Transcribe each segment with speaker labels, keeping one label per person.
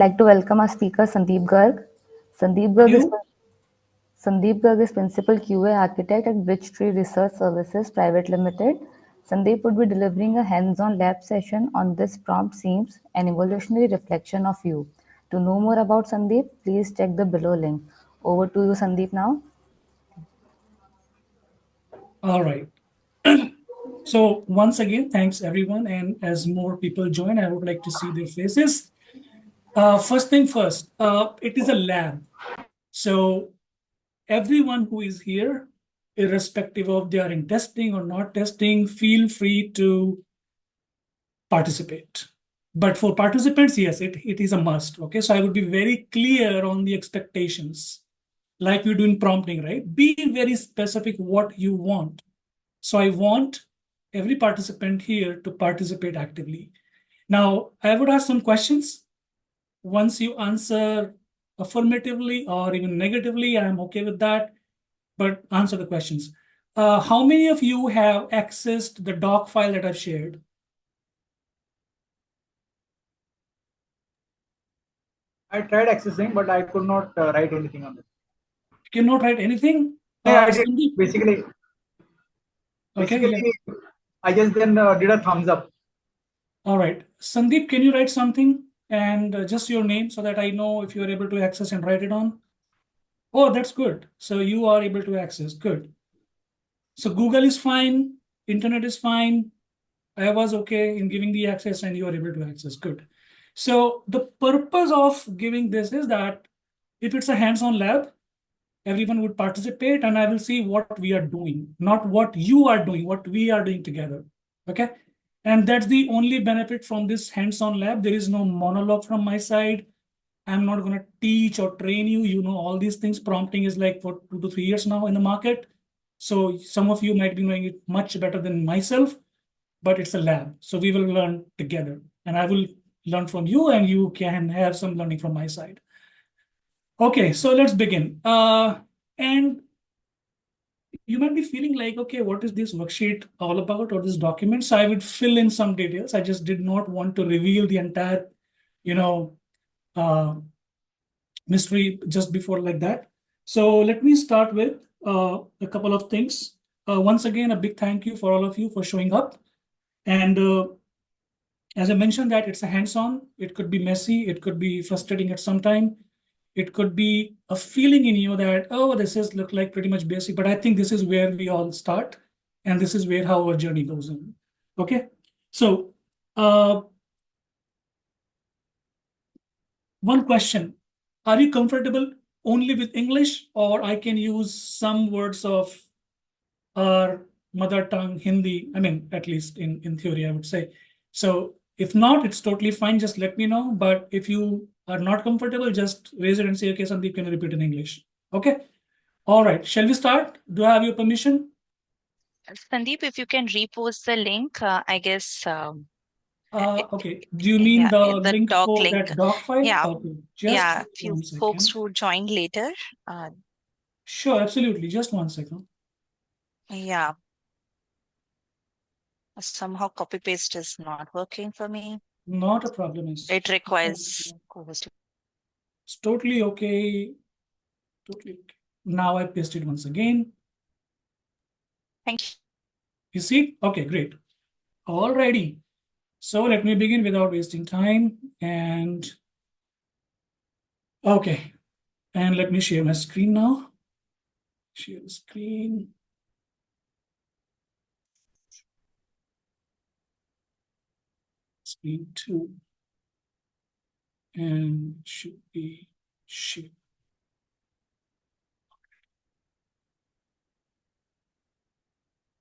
Speaker 1: Like to welcome our speaker Sandeep Garg. Sandeep Garg is
Speaker 2: You?
Speaker 1: Sandeep Garg is Principal QA Architect at Bridgetree Research Services Private Limited. Sandeep would be delivering a hands-on lab session on this prompt seems an evolutionary reflection of you. To know more about Sandeep, please check the below link. Over to you, Sandeep, now.
Speaker 2: All right. So once again, thanks everyone. And as more people join, I would like to see their faces. First thing first, it is a lab. So everyone who is here, irrespective of they are in testing or not testing, feel free to participate. But for participants, yes, it is a must. Okay, so I would be very clear on the expectations, like we do in prompting, right? Be very specific what you want. So I want every participant here to participate actively. Now, I would ask some questions. Once you answer affirmatively or even negatively, I'm okay with that, but answer the questions. How many of you have accessed the doc file that I've shared?
Speaker 3: I tried accessing, but I could not write anything on it.
Speaker 2: You cannot write anything?
Speaker 3: Yeah, I did.
Speaker 2: Sandeep?
Speaker 3: Basically,
Speaker 2: Okay, yeah.
Speaker 3: I just then did a thumbs up.
Speaker 2: All right. Sandeep, can you write something and just your name so that I know if you're able to access and write it on? Oh, that's good. So you are able to access. Good. So Google is fine. Internet is fine. I was okay in giving the access and you are able to access. Good. So the purpose of giving this is that if it's a hands-on lab, everyone would participate and I will see what we are doing, not what you are doing, what we are doing together. Okay. And that's the only benefit from this hands-on lab. There is no monologue from my side. I'm not going to teach or train you. You know, all these things. Prompting is like for 2 to 3 years now in the market. So some of you might be knowing it much better than myself, but it's a lab. So we will learn together and I will learn from you and you can have some learning from my side. Okay, so let's begin. And you might be feeling like, okay, what is this worksheet all about or this document? So I would fill in some details. I just did not want to reveal the entire, you know, uh, mystery just before like that. So let me start with a couple of things. Once again, a big thank you for all of you for showing up. And as I mentioned that it's a hands-on, it could be messy, it could be frustrating at some time. It could be a feeling in you that, oh, this is look like pretty much basic, but I think this is where we all start. And this is where how our journey goes in. Okay. So one question, are you comfortable only with English or I can use some words of our mother tongue, Hindi? I mean, at least in theory, I would say. So if not, it's totally fine. Just let me know. But if you are not comfortable, just raise it and say, okay, Sandeep, can you repeat in English? Okay. All right. Shall we start? Do I have your permission?
Speaker 4: Sandeep, if you can repost the link, I guess.
Speaker 2: Okay. Do you mean
Speaker 4: Yeah,
Speaker 2: the
Speaker 4: the
Speaker 2: link
Speaker 4: doc
Speaker 2: for
Speaker 4: link.
Speaker 2: that doc file?
Speaker 4: Yeah,
Speaker 2: Okay. Just
Speaker 4: yeah. Few
Speaker 2: 1
Speaker 4: folks
Speaker 2: second.
Speaker 4: who joined later. Uh,
Speaker 2: Sure, absolutely. Just 1 second.
Speaker 4: yeah. Somehow copy paste is not working for me.
Speaker 2: Not a problem.
Speaker 4: It requires co-host.
Speaker 2: It's totally okay. Totally okay. Now I paste it once again.
Speaker 4: Thank you.
Speaker 2: You see? Okay, great. Alrighty. So let me begin without wasting time. And okay. And let me share my screen now. Share the screen. Screen 2. And it should be shared.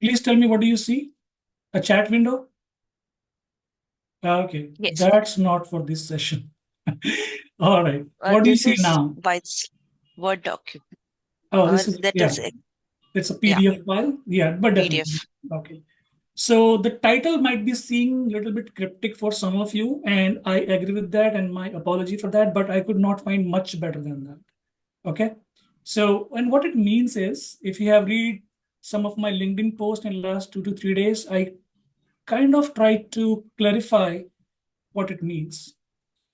Speaker 2: Please tell me, what do you see? A chat window? Okay,
Speaker 4: Yes.
Speaker 2: that's not for this session. All right. What do you see now?
Speaker 4: By its Word document.
Speaker 2: Oh, this is,
Speaker 4: That
Speaker 2: yeah.
Speaker 4: is
Speaker 2: It's a PDF file. Yeah, but definitely.
Speaker 4: PDF.
Speaker 2: Okay. So the title might be seeming a little bit cryptic for some of you, and I agree with that, and my apology for that, but I could not find much better than that. Okay. So, and what it means is, if you have read some of my LinkedIn posts in the last 2 to 3 days, I kind of tried to clarify what it means.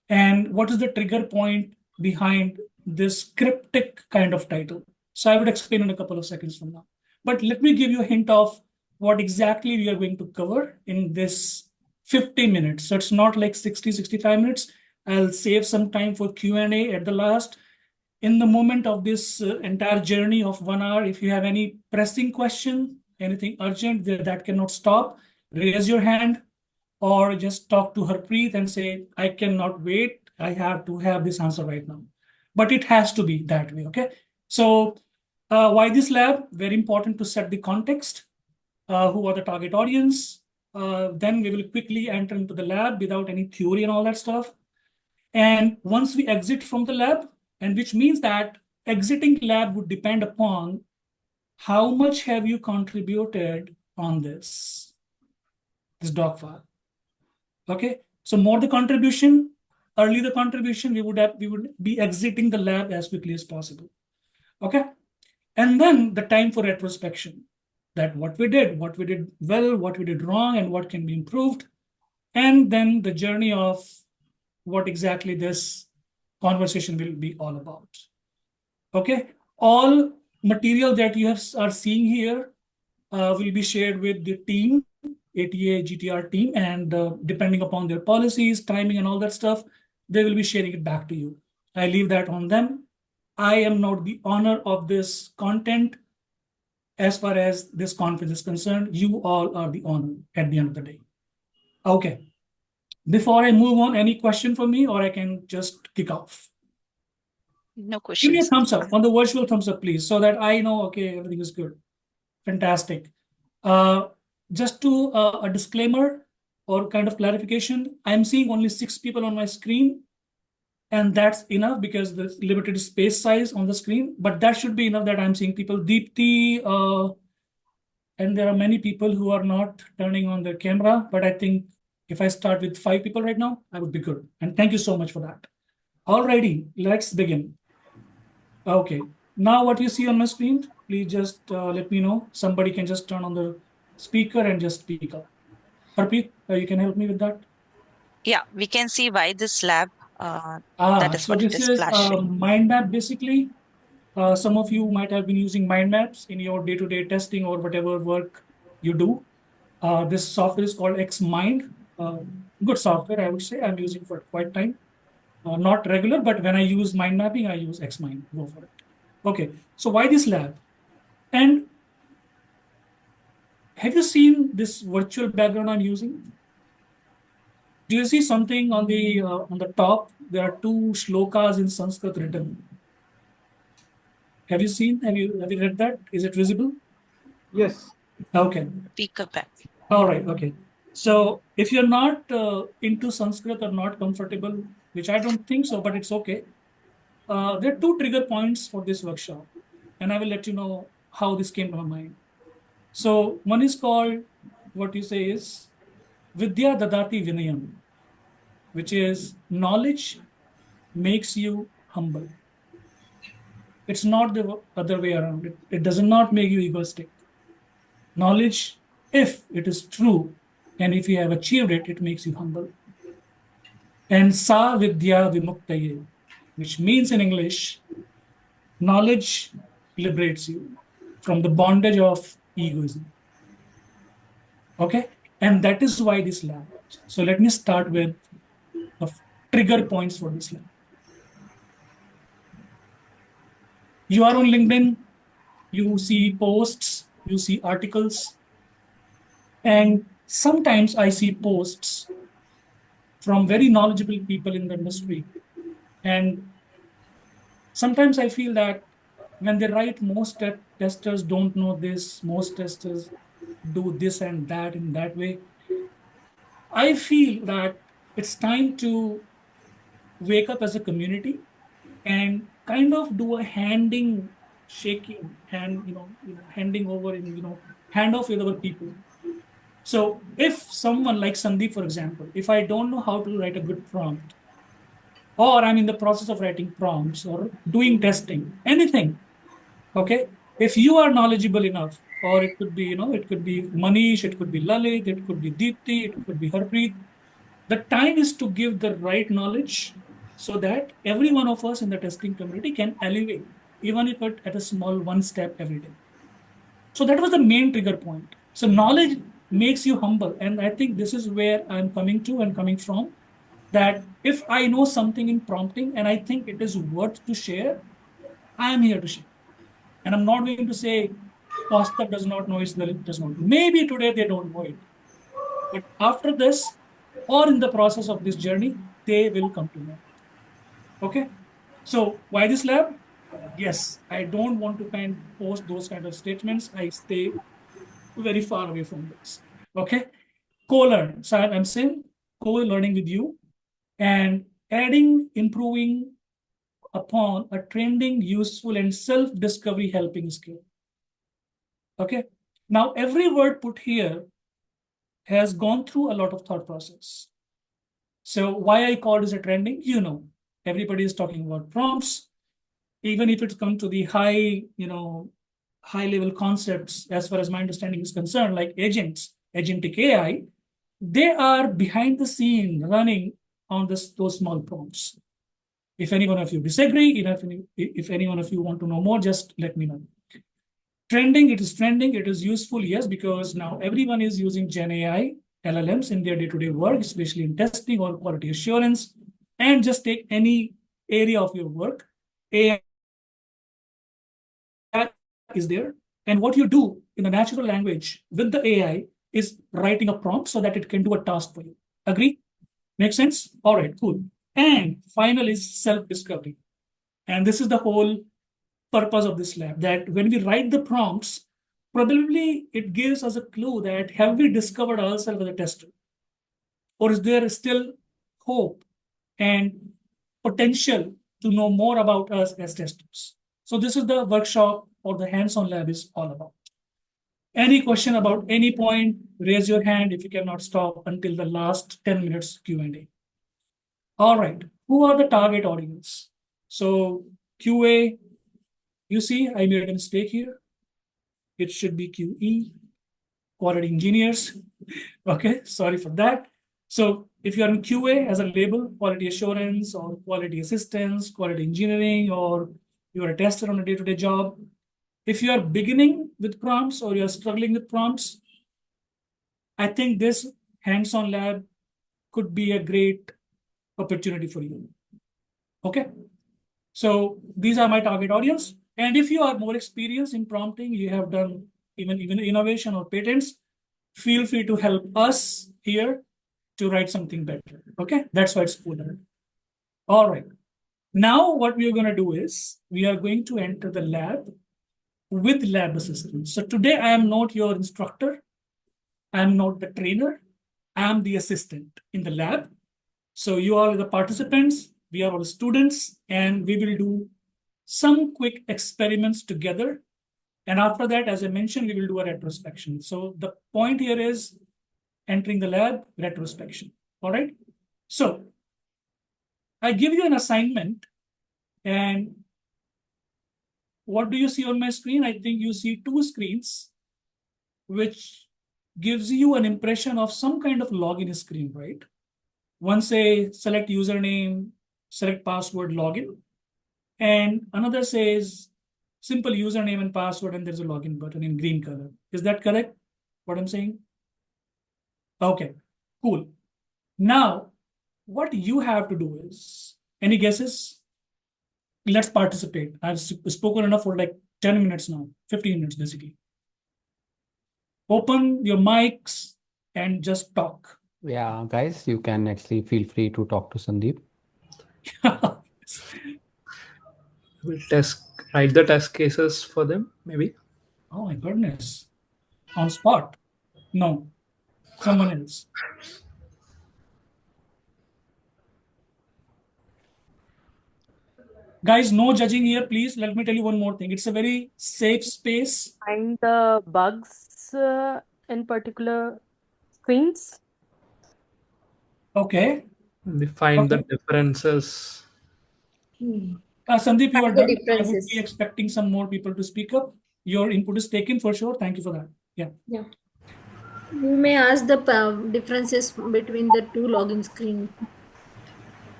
Speaker 2: And what is the trigger point behind this cryptic kind of title? So I would explain in a couple of seconds from now. But let me give you a hint of what exactly we are going to cover in this 50 minutes. So it's not like 60, 65 minutes. I'll save some time for Q&A at the last. In the moment of this entire journey of 1 hour, if you have any pressing question, anything urgent that cannot stop, raise your hand or just talk to Harpreet and say, I cannot wait. I have to have this answer right now. But it has to be that way, okay? So why this lab? Very important to set the context. Who are the target audience? Then we will quickly enter into the lab without any theory and all that stuff. And once we exit from the lab, and which means that exiting lab would depend upon how much have you contributed on this doc file. Okay, so more the contribution, early the contribution, we would be exiting the lab as quickly as possible. Okay, and then the time for retrospection, that what we did well, what we did wrong, and what can be improved, and then the journey of what exactly this conversation will be all about. Okay, all material that you are seeing here will be shared with the team, ATA, GTR team, and depending upon their policies, timing, and all that stuff, they will be sharing it back to you. I leave that on them. I am not the owner of this content as far as this conference is concerned. You all are the owner at the end of the day. Okay. Before I move on, any question for me, or I can just kick off?
Speaker 4: No
Speaker 2: Give me a
Speaker 4: questions.
Speaker 2: thumbs up on the virtual thumbs up, please, so that I know, okay, everything is good. Fantastic. Just to a disclaimer or kind of clarification, I'm seeing only 6 people on my screen, and that's enough because there's limited space size on the screen, but that should be enough that I'm seeing people. Deepti, and there are many people who are not turning on their camera, but I think if I start with 5 people right now, I would be good. And thank you so much for that. Alrighty, let's begin. Okay, now what you see on my screen, please just let me know. Somebody can just turn on the speaker and just speak up. Harpreet, you can help me with that?
Speaker 4: Yeah, we can see why this lab, that is
Speaker 2: So
Speaker 4: what it
Speaker 2: this
Speaker 4: is
Speaker 2: is
Speaker 4: flashing.
Speaker 2: mind map basically. Some of you might have been using mind maps in your day-to-day testing or whatever work you do. This software is called XMind. Good software, I would say. I'm using for quite time. Not regular, but when I use mind mapping, I use XMind. Go for it. Okay, so why this lab? And have you seen this virtual background I'm using? Do you see something on the top? There are 2 shlokas in Sanskrit written. Have you seen? Have you read that? Is it visible?
Speaker 3: Yes.
Speaker 2: Okay.
Speaker 4: Speak up back.
Speaker 2: All right. Okay. So if you're not into Sanskrit or not comfortable, which I don't think so, but it's okay. There are 2 trigger points for this workshop, and I will let you know how this came to my mind. So one is called, what you say is Vidya Dadati Vinayam, which is knowledge makes you humble. It's not the other way around. It does not make you egoistic. Knowledge, if it is true, and if you have achieved it, it makes you humble. And sa vidya vimuktaye, which means in English, knowledge liberates you from the bondage of egoism. Okay? And that is why this lab. So let me start with the trigger points for this lab. You are on LinkedIn, you see posts, you see articles, and sometimes I see posts from very knowledgeable people in the industry. And sometimes I feel that when they write, most testers don't know this, most testers do this and that in that way. I feel that it's time to wake up as a community and kind of do a shaking, handing over and, hand off with our people. So if someone like Sandeep, for example, if I don't know how to write a good prompt, or I'm in the process of writing prompts or doing testing, anything, okay? If you are knowledgeable enough, or it could be, it could be Manish, it could be Lalit, it could be Deepti, it could be Harpreet, the time is to give the right knowledge so that every one of us in the testing community can elevate, even if it at a small one step every day. So that was the main trigger point. So knowledge makes you humble. And I think this is where I'm coming to and coming from, that if I know something in prompting and I think it is worth to share, I am here to share. And I'm not going to say Costa does not know, Isn't does not know. Maybe today they don't know it. But after this, or in the process of this journey, they will come to know. Okay. So why this lab? Yes, I don't want to post those kind of statements. I stay very far away from this. Okay. Co-learn. So I'm saying co-learning with you and adding, improving upon a trending, useful, and self-discovery helping skill. Okay. Now, every word put here has gone through a lot of thought process. So why I call this a trending, everybody is talking about prompts, even if it's come to the high level concepts, as far as my understanding is concerned, like agents, agentic AI, they are behind the scene running on those small prompts. If any one of you disagree, if any one of you want to know more, just let me know. Trending, it is useful, yes, because now everyone is using Gen AI, LLMs in their day-to-day work, especially in testing or quality assurance. And just take any area of your work, AI is there. And what you do in the natural language with the AI is writing a prompt so that it can do a task for you. Agree? Make sense? All right, cool. And final is self-discovery. And this is the whole purpose of this lab, that when we write the prompts, probably it gives us a clue that have we discovered ourselves as a tester? Or is there still hope and potential to know more about us as testers? So this is the workshop or the hands-on lab is all about. Any question about any point, raise your hand if you cannot stop until the last 10 minutes Q&A. All right, who are the target audience? So QA, you see, I made a mistake here. It should be QE, quality engineers. Okay, sorry for that. So if you are in QA as a label, quality assurance or quality assistance, quality engineering, or you are a tester on a day-to-day job, if you are beginning with prompts or you're struggling with prompts, I think this hands-on lab could be a great opportunity for you. Okay. So these are my target audience. And if you are more experienced in prompting, you have done even innovation or patents, feel free to help us here to write something better. Okay. That's why it's cooler. All right. Now what we are going to do is we are going to enter the lab with lab assistants. So today I am not your instructor. I am not the trainer. I am the assistant in the lab. So you are the participants, we are all students, and we will do some quick experiments together. And after that, as I mentioned, we will do a retrospection. So the point here is entering the lab, retrospection. All right. So I give you an assignment, and what do you see on my screen? I think you see two screens, which gives you an impression of some kind of login screen, right? One says select username, select password, login. And another says simple username and password, and there's a login button in green color. Is that correct? What I'm saying? Okay, cool. Now, what you have to do is, any guesses? Let's participate. I've spoken enough for like 10 minutes now, 15 minutes basically. Open your mics and just talk.
Speaker 5: Yeah, guys, you can actually feel free to talk to Sandeep.
Speaker 6: We'll write the test cases for them, maybe.
Speaker 2: Oh my goodness. On spot? No, someone else. Guys, no judging here, please. Let me tell you one more thing. It's a very safe space.
Speaker 7: Find the bugs in particular screens.
Speaker 2: Okay.
Speaker 6: We find the
Speaker 2: Okay.
Speaker 6: differences.
Speaker 2: Sandeep, you are
Speaker 8: Find the
Speaker 2: done. I would be
Speaker 8: differences.
Speaker 2: expecting some more people to speak up. Your input is taken for sure. Thank you for that. Yeah.
Speaker 8: Yeah. You may ask the differences between the two login screens.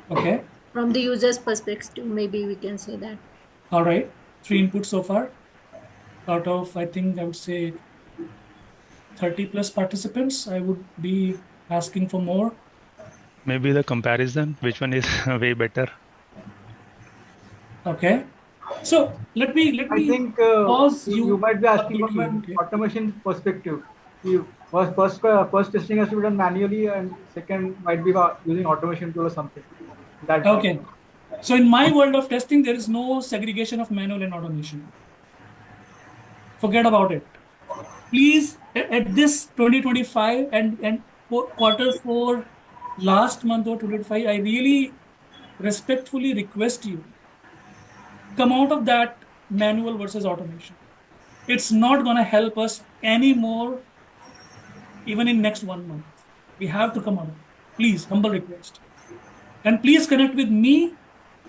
Speaker 2: Okay.
Speaker 8: from the user's perspective, maybe we can say that.
Speaker 2: All right, 3 inputs so far out of, I think I would say 30 plus participants. I would be asking for more.
Speaker 9: Maybe the comparison, which one is way better?
Speaker 2: Okay. So let me
Speaker 3: I think
Speaker 2: pause
Speaker 3: you
Speaker 2: you
Speaker 3: might be
Speaker 2: a
Speaker 3: asking
Speaker 2: bit
Speaker 3: from
Speaker 2: here.
Speaker 3: an
Speaker 2: Okay.
Speaker 3: automation perspective. You first testing has to be done manually, and second might be using automation tool or something. That sense.
Speaker 2: Okay. So in my world of testing, there is no segregation of manual and automation. Forget about it. Please, at this 2025 and quarter four last month or 2025, I really respectfully request you come out of that manual versus automation. It's not going to help us anymore, even in next 1 month. We have to come out of it. Please, humble request. And please connect with me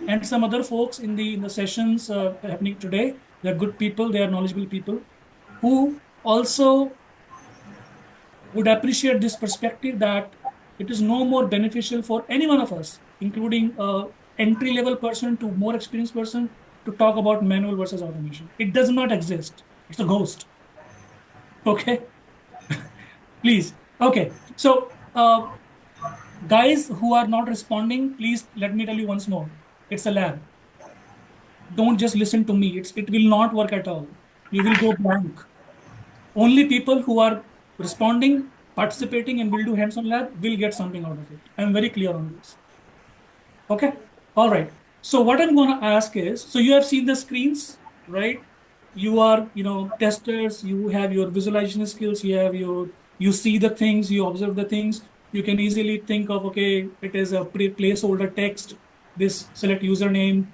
Speaker 2: and some other folks in the sessions happening today. They're good people, they are knowledgeable people who also would appreciate this perspective that it is no more beneficial for any one of us, including a entry level person to more experienced person, to talk about manual versus automation. It does not exist. It's a ghost. Okay, please. Okay, so guys who are not responding, please let me tell you once more. It's a lab. Don't just listen to me. It will not work at all. You will go blank. Only people who are responding, participating, and will do hands-on lab will get something out of it. I'm very clear on this. Okay. All right. So what I'm going to ask is, so you have seen the screens, right? You are, testers. You have your visualization skills. You see the things. You observe the things. You can easily think of, okay, it is a placeholder text. This select username.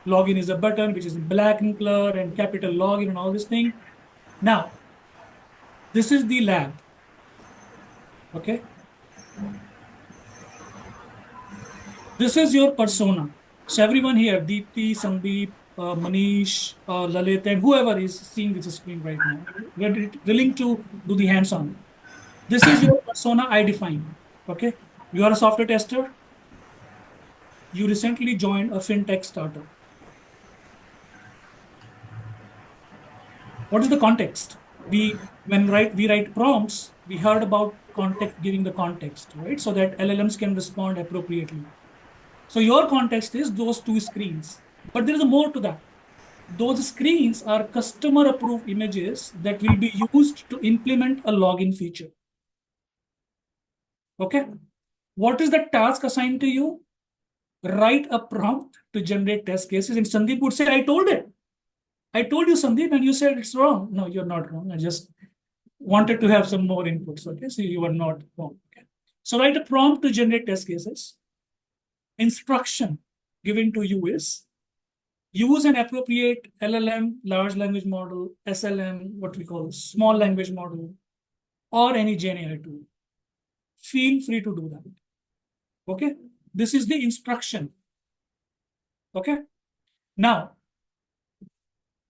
Speaker 2: Login is a button which is in black in color and capital login and all this thing. Now, this is the lab. Okay. This is your persona. So everyone here, Deepti, Sandeep, Manish, Lalit, and whoever is seeing this screen right now, willing to do the hands-on. This is your persona I define. Okay. You are a software tester. You recently joined a fintech startup. What is the context? We write prompts, we heard about context, giving the context, right? So that LLMs can respond appropriately. So your context is those two screens. But there is more to that. Those screens are customer approved images that will be used to implement a login feature. Okay. What is the task assigned to you? Write a prompt to generate test cases. And Sandeep would say, I told it. I told you, Sandeep, and you said it's wrong. No, you're not wrong. I just wanted to have some more inputs. Okay. So you are not wrong. Okay. So write a prompt to generate test cases. Instruction given to you is use an appropriate LLM, large language model, SLM, what we call small language model, or any GenAI tool. Feel free to do that. Okay. This is the instruction. Okay. Now,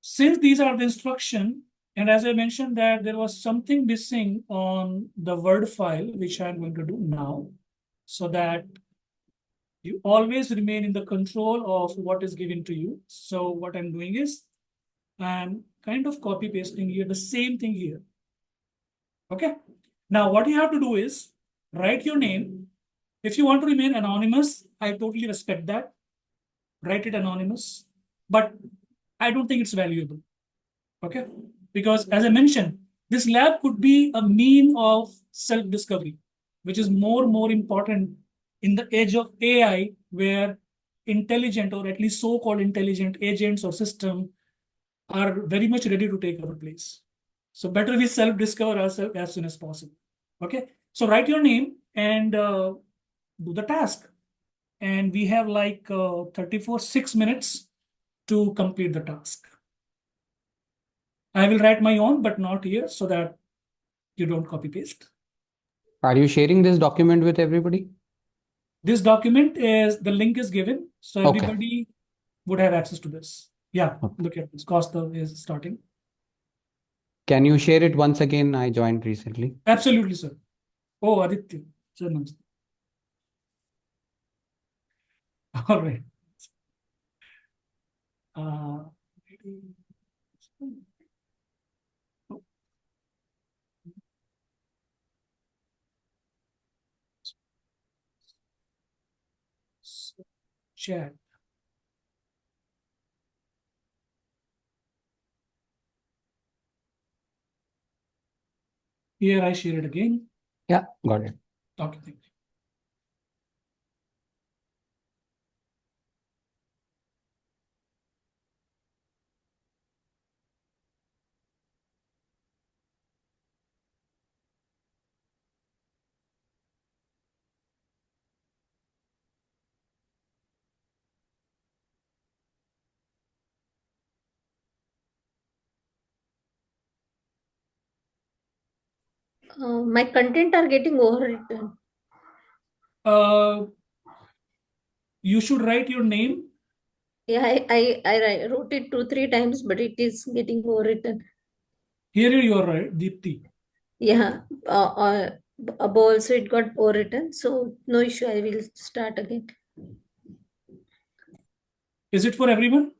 Speaker 2: since these are the instruction, and as I mentioned that there was something missing on the Word file, which I'm going to do now, so that you always remain in the control of what is given to you. So what I'm doing is I'm kind of copy pasting here, the same thing here. Okay. Now what you have to do is write your name. If you want to remain anonymous, I totally respect that. Write it anonymous, but I don't think it's valuable. Okay. Because as I mentioned, this lab could be a mean of self-discovery, which is more important in the age of AI, where intelligent or at least so-called intelligent agents or system are very much ready to take our place. So better we self-discover ourselves as soon as possible. Okay. So write your name and do the task. And we have like 6 minutes to complete the task. I will write my own, but not here so that you don't copy paste.
Speaker 5: Are you sharing this document with everybody?
Speaker 2: This document is, the link is given. So everybody would have access to this. Yeah, look at this. Costa is starting.
Speaker 5: Can you share it once again? I joined recently.
Speaker 2: Absolutely, sir. Oh, Aditya. Sir, namaste. All right. Chat. Here I share it again.
Speaker 5: Yeah, got it.
Speaker 2: Okay, thank you.
Speaker 8: My content are getting overwritten.
Speaker 2: You should write your name.
Speaker 8: Yeah, I wrote it 2-3 times, but it is getting overwritten.
Speaker 2: Here you are right, Deepti.
Speaker 8: Yeah, above also it got overwritten, so no issue. I will start again.
Speaker 2: Is it for everyone?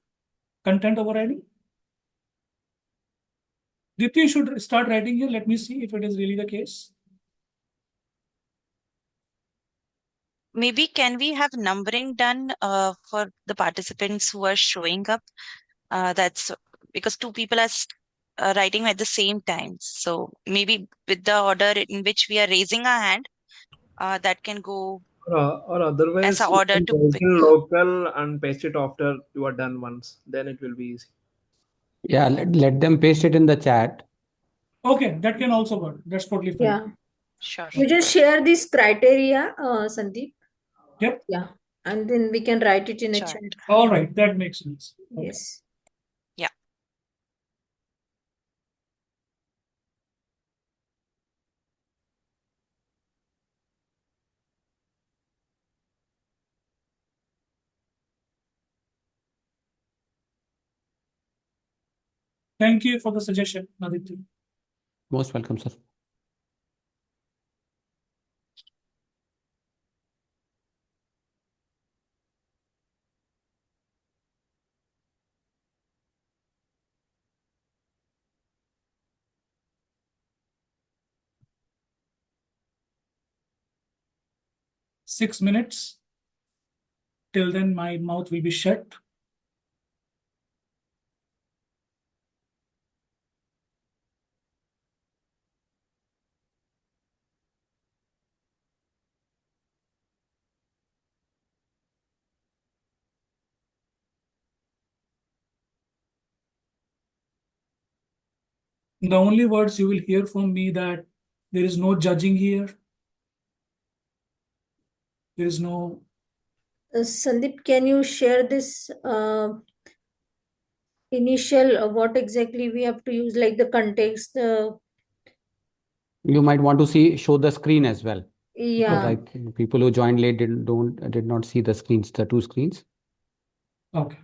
Speaker 2: Content overriding? Deepti, you should start writing here. Let me see if it is really the case.
Speaker 4: Maybe can we have numbering done for the participants who are showing up? That's because two people are writing at the same time. So maybe with the order in which we are raising our hand, that can go
Speaker 6: Or
Speaker 4: as
Speaker 6: otherwise,
Speaker 4: a
Speaker 6: you
Speaker 4: order
Speaker 6: can
Speaker 4: to
Speaker 6: write
Speaker 4: pick.
Speaker 6: in local and paste it after you are done once. Then it will be easy.
Speaker 5: Yeah, let them paste it in the chat.
Speaker 2: Okay, that can also work. That's totally fine.
Speaker 8: Yeah,
Speaker 4: Sure.
Speaker 8: you just share this criteria, Sandeep.
Speaker 2: Yep.
Speaker 8: Yeah, and then we can write it in a
Speaker 4: Sure.
Speaker 8: chat.
Speaker 2: All right, that makes sense. Okay.
Speaker 8: Yes.
Speaker 4: Yeah.
Speaker 2: Thank you for the suggestion, Aditya.
Speaker 5: Most welcome, sir.
Speaker 2: Six minutes. Till then, my mouth will be shut. The only words you will hear from me that there is no judging here. There is no.
Speaker 8: Sandeep, can you share this initial what exactly we have to use, like the context?
Speaker 5: You might want to show the screen as well. Because
Speaker 8: Yeah.
Speaker 5: I think people who joined late did not see the screens, the two screens.
Speaker 2: Okay.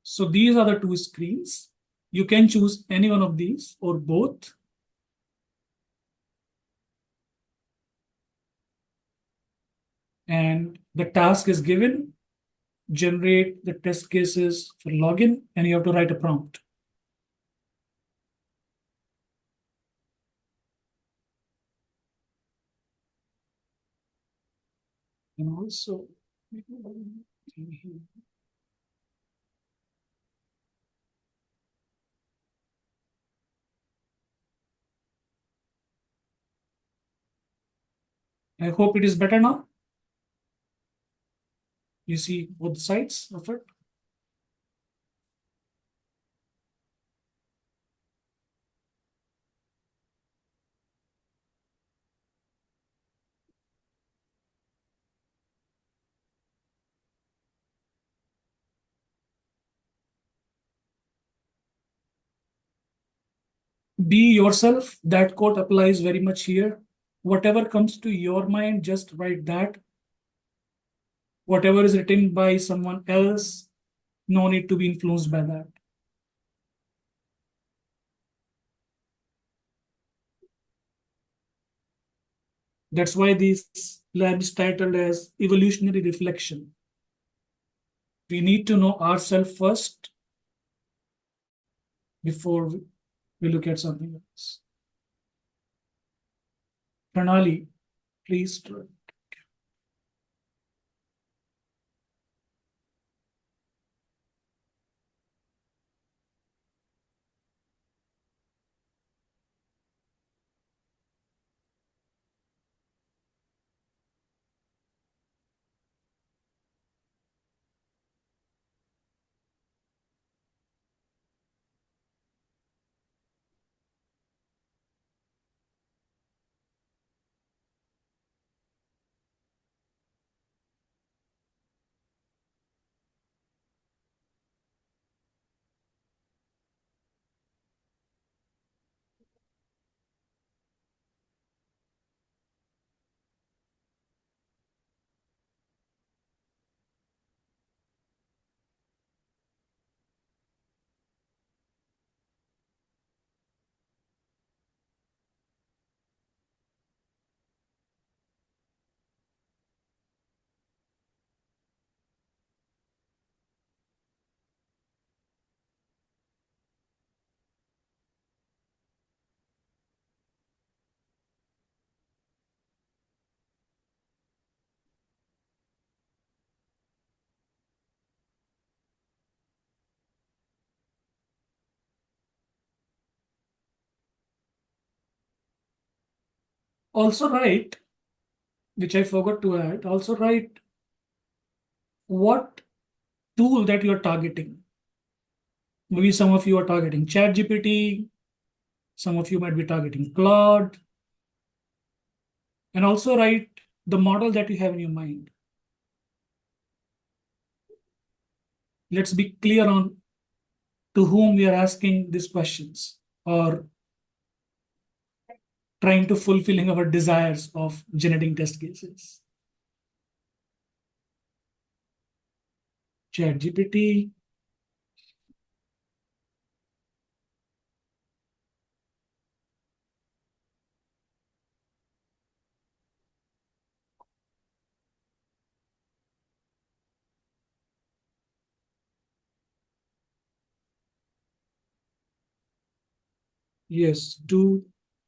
Speaker 2: So these are the two screens. You can choose any one of these or both. And the task is given, generate the test cases for login, and you have to write a prompt. And also, I hope it is better now. You see both sides of it. Be yourself. That quote applies very much here. Whatever comes to your mind, just write that. Whatever is written by someone else, no need to be influenced by that. That's why this lab is titled as evolutionary reflection. We need to know ourselves first before we look at something else. Pranali, please try. Also write, which I forgot to add, also write what tool that you're targeting. Maybe some of you are targeting ChatGPT, some of you might be targeting Claude, and also write the model that you have in your mind. Let's be clear on to whom we are asking these questions or trying to fulfilling our desires of generating test cases. ChatGPT, yes, do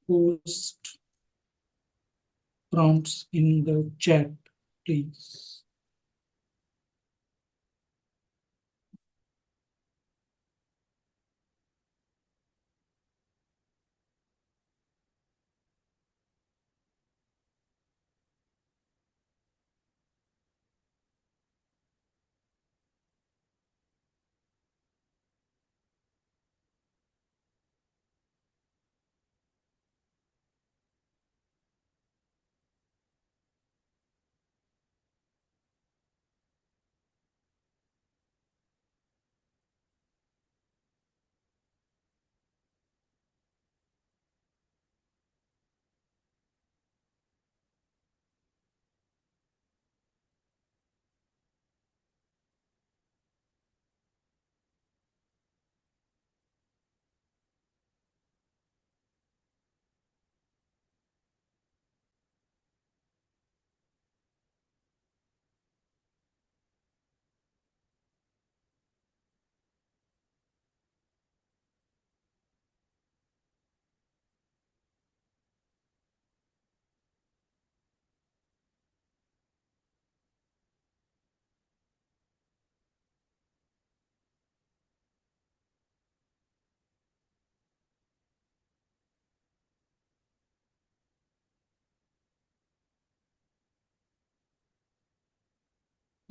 Speaker 2: post prompts in the chat, please.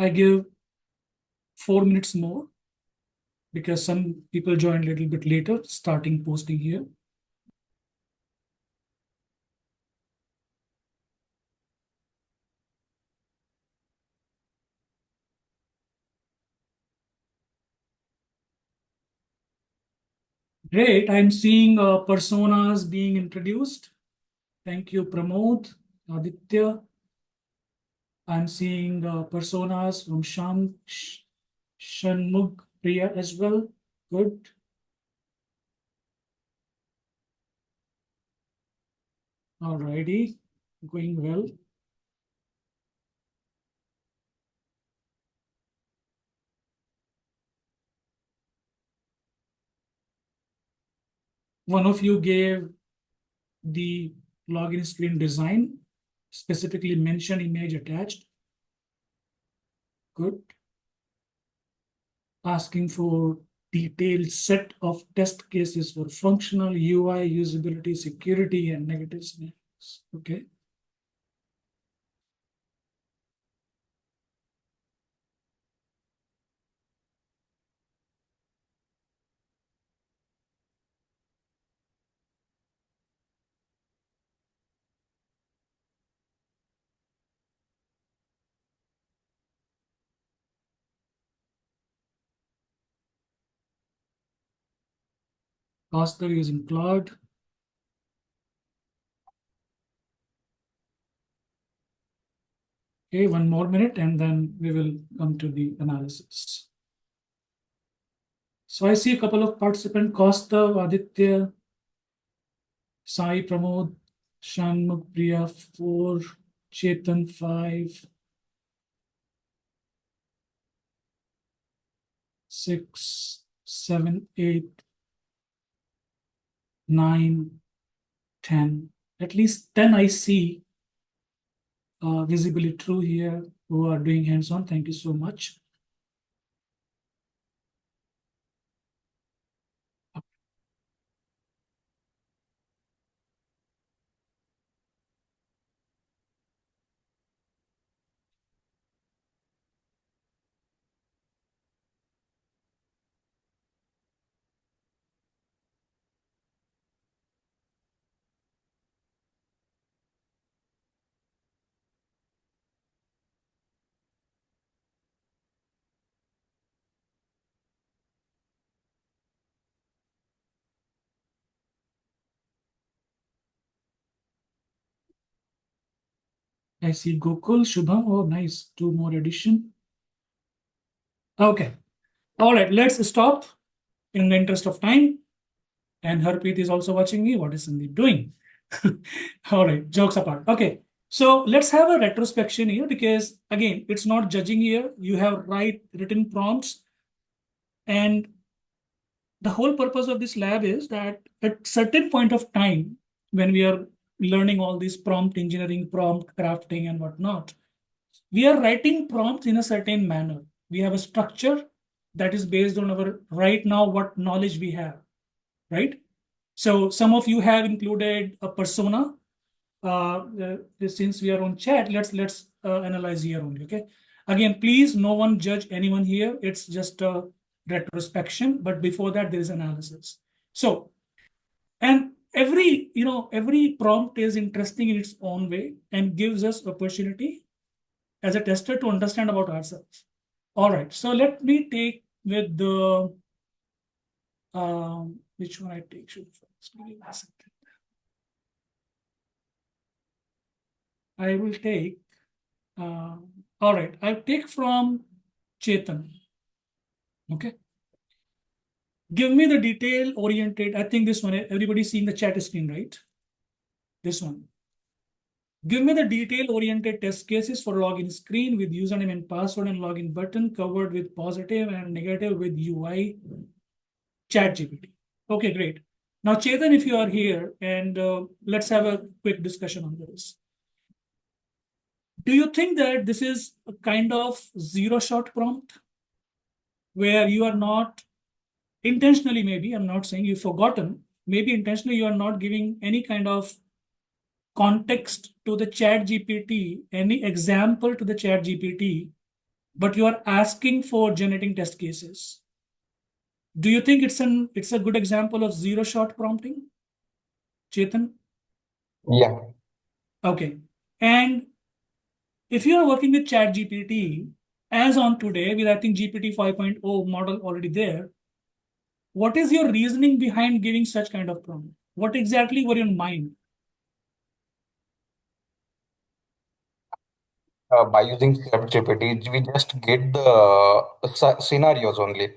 Speaker 2: I give 4 minutes more because some people joined a little bit later, starting posting here. Great, I'm seeing personas being introduced. Thank you, Pramod, Aditya. I'm seeing personas from Shanmugh Priya as well. Good. Alrighty. Going well. One of you gave the login screen design, specifically mention image attached. Good. Asking for detailed set of test cases for functional UI, usability, security, and negative scenarios. Okay. Oscar using Cloud. Okay, one more minute and then we will come to the analysis. So I see a couple of participants, Kaustav, Aditya, Sai, Pramod, Shanmugh, Priya, 4, Chetan, 5, 6, 7, 8, 9, 10. At least 10 I see visibly true here who are doing hands-on. Thank you so much. I see Gokul, Shubham. Oh, nice. 2 more addition. Okay. All right. Let's stop in the interest of time. And Harpreet is also watching me. What is Sandeep doing? All right. Jokes apart. Okay. So let's have a retrospection here because again, it's not judging here. You have written prompts. And the whole purpose of this lab is that at certain point of time, when we are learning all this prompt engineering, prompt crafting and whatnot, we are writing prompts in a certain manner. We have a structure that is based on our right now what knowledge we have, right? So some of you have included a persona. Since we are on chat, let's analyze here only. Okay. Again, please, no one judge anyone here. It's just a retrospection. But before that, there is analysis. So, and every prompt is interesting in its own way and gives us opportunity as a tester to understand about ourselves. All right. So let me take with the which one I take should first. Give me a second. I will take, all right, I take from Chetan. Okay. Give me the detail oriented. I think this one, everybody's seeing the chat screen, right? This one. Give me the detail oriented test cases for login screen with username and password and login button covered with positive and negative with UI chat GPT. Okay, great. Now, Chetan, if you are here and let's have a quick discussion on this. Do you think that this is a kind of zero shot prompt where you are not intentionally, maybe, I'm not saying you've forgotten, maybe intentionally you are not giving any kind of context to the chat GPT, any example to the chat GPT, but you are asking for generating test cases? Do you think it's a good example of zero shot prompting, Chetan?
Speaker 10: Yeah.
Speaker 2: Okay. And if you are working with chat GPT, as on today, with I think GPT 5.0 model already there, what is your reasoning behind giving such kind of prompt? What exactly were in mind?
Speaker 10: By using ChatGPT, we just get the scenarios only.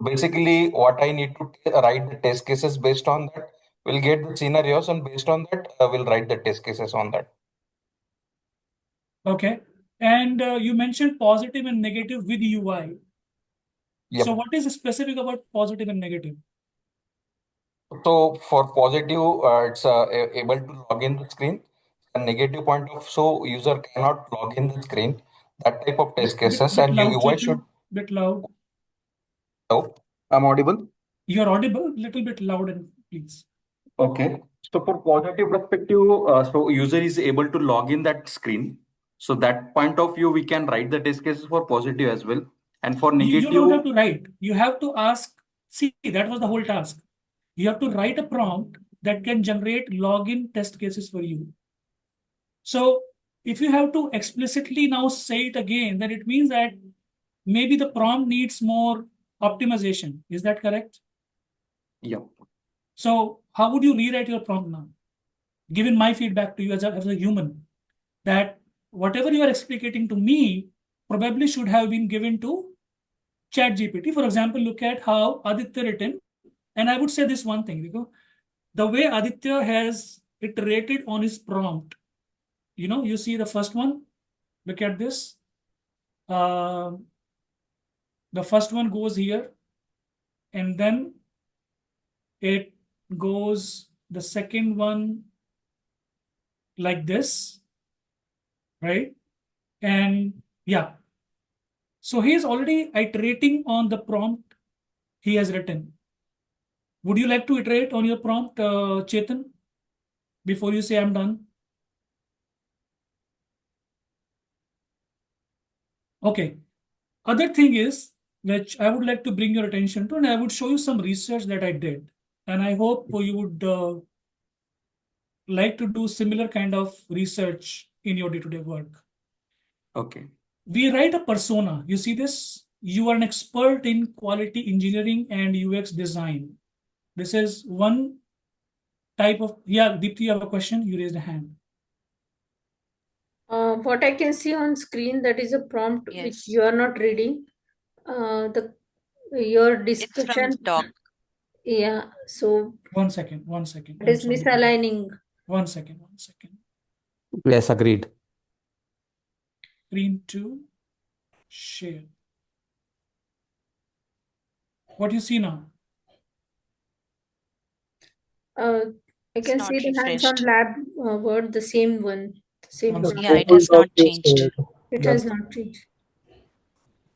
Speaker 10: Basically, what I need to write the test cases based on that. We'll get the scenarios, and based on that, we'll write the test cases on that.
Speaker 2: Okay. And you mentioned positive and negative with UI.
Speaker 10: Yep.
Speaker 2: So what is specific about positive and negative?
Speaker 10: So for positive, it's able to log in the screen. A negative point of so user cannot log in the screen. That type of test cases,
Speaker 2: Bit
Speaker 10: and
Speaker 2: loud,
Speaker 10: UI should.
Speaker 2: Chetan. Bit loud.
Speaker 10: Oh, I'm audible.
Speaker 2: You're audible. Little bit loud, and please.
Speaker 10: Okay. So for positive perspective, so user is able to log in that screen. So that point of view, we can write the test cases for positive as well. And for negative,
Speaker 2: You don't have to write. You have to ask. See, that was the whole task. You have to write a prompt that can generate login test cases for you. So if you have to explicitly now say it again, then it means that maybe the prompt needs more optimization. Is that correct?
Speaker 10: yeah.
Speaker 2: So how would you rewrite your prompt now? Given my feedback to you as a human, that whatever you are explicating to me probably should have been given to ChatGPT. For example, look at how Aditya written, and I would say this one thing, the way Aditya has iterated on his prompt. You see the first one. Look at this. The first one goes here, and then it goes the second one like this, right? And yeah, so he is already iterating on the prompt he has written. Would you like to iterate on your prompt, Chetan, before you say I'm done? Okay. Other thing is, which I would like to bring your attention to, and I would show you some research that I did. And I hope you would like to do similar kind of research in your day-to-day work.
Speaker 10: Okay.
Speaker 2: We write a persona. You see this? You are an expert in quality engineering and UX design. This is one type of, yeah, Deepti, you have a question? You raised a hand.
Speaker 8: What I can see on screen, that is a prompt which
Speaker 4: Yes.
Speaker 8: you are not reading. Your
Speaker 4: It's from
Speaker 8: discussion.
Speaker 4: doc.
Speaker 8: Yeah. So
Speaker 2: One second.
Speaker 8: it is misaligning.
Speaker 2: One second.
Speaker 5: Yes, agreed.
Speaker 2: Screen 2, share. What do you see now?
Speaker 8: I can
Speaker 4: not
Speaker 8: see the hands-on
Speaker 4: refreshed.
Speaker 8: lab word, the same one. Same
Speaker 2: One
Speaker 8: prompt.
Speaker 2: second.
Speaker 4: Yeah, it has not changed.
Speaker 8: It has not changed.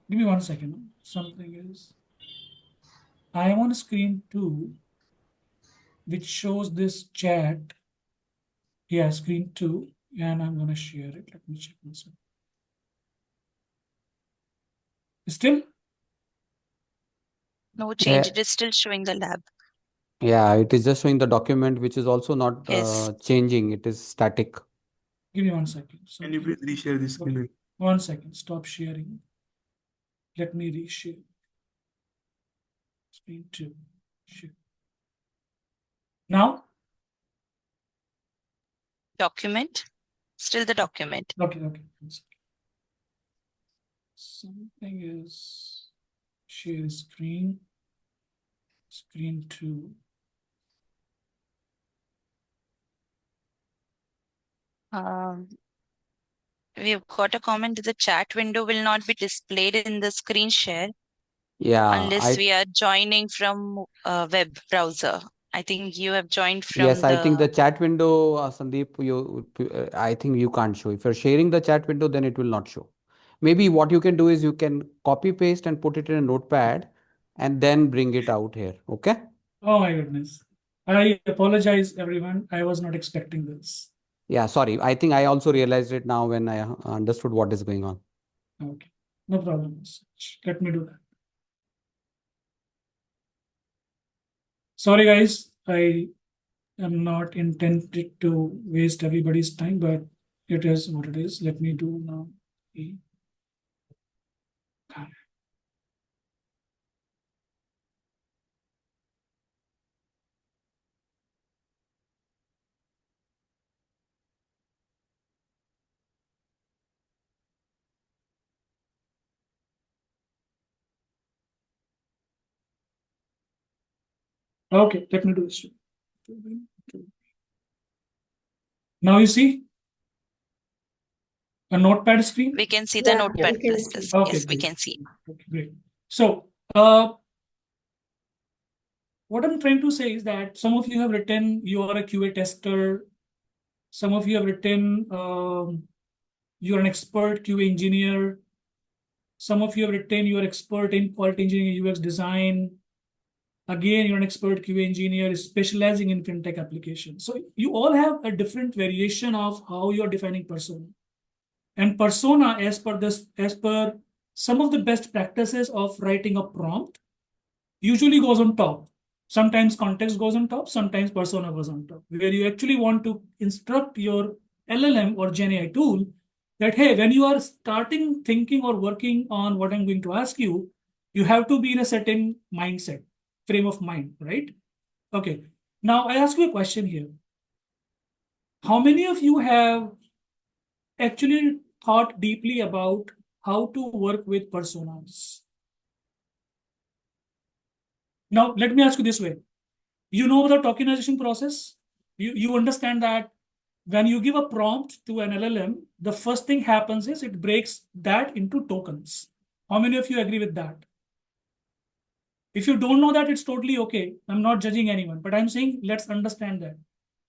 Speaker 2: Give me 1 second. Something is. I am on screen 2, which shows this chat. Yeah, screen 2, and I'm going to share it. Let me check myself. Still?
Speaker 4: No change.
Speaker 5: Yeah,
Speaker 4: It is still showing the lab.
Speaker 5: yeah, it is just showing the document, which is also not
Speaker 4: Yes.
Speaker 5: changing. It is static.
Speaker 2: Give me 1 second.
Speaker 6: Can you please reshare this screen?
Speaker 2: Okay. 1 second. Stop sharing. Let me reshare. Screen 2. Share. Now?
Speaker 4: Document. Still the document.
Speaker 2: Okay. 1 second. Something is share screen. Screen 2.
Speaker 4: We've got a comment that the chat window will not be displayed in the screen share
Speaker 5: Yeah,
Speaker 4: unless we are joining from a web browser. I think you have joined
Speaker 5: yes,
Speaker 4: from
Speaker 5: I think the
Speaker 4: the.
Speaker 5: chat window, Sandeep, I think you can't show. If you're sharing the chat window, then it will not show. Maybe what you can do is you can copy paste and put it in a notepad and then bring it out here. Okay?
Speaker 2: Oh my goodness. I apologize, everyone. I was not expecting this.
Speaker 5: Yeah, sorry. I think I also realized it now when I understood what is going on.
Speaker 2: Okay. No problem. Let me do that. Sorry, guys. I am not intended to waste everybody's time, but it is what it is. Let me do now. Okay, let me do this. Now you see a notepad screen?
Speaker 4: We can see the
Speaker 8: Yeah,
Speaker 4: notepad
Speaker 8: we can
Speaker 4: clusters.
Speaker 8: see.
Speaker 2: Okay,
Speaker 4: Yes, we
Speaker 2: great.
Speaker 4: can see.
Speaker 2: Okay, great. So, what I'm trying to say is that some of you have written you are a QA tester. Some of you have written you're an expert QA engineer. Some of you have written you're expert in quality engineering and UX design. Again, you're an expert QA engineer specializing in fintech applications. So you all have a different variation of how you're defining persona. And persona, as per some of the best practices of writing a prompt, usually goes on top. Sometimes context goes on top, sometimes persona goes on top, where you actually want to instruct your LLM or Gen AI tool that, hey, when you are starting thinking or working on what I'm going to ask you, you have to be in a certain mindset, frame of mind, right? Okay. Now I ask you a question here. How many of you have actually thought deeply about how to work with personas? Now, let me ask you this way. You know the tokenization process? You understand that when you give a prompt to an LLM, the first thing happens is it breaks that into tokens. How many of you agree with that? If you don't know that, it's totally okay. I'm not judging anyone, but I'm saying let's understand that.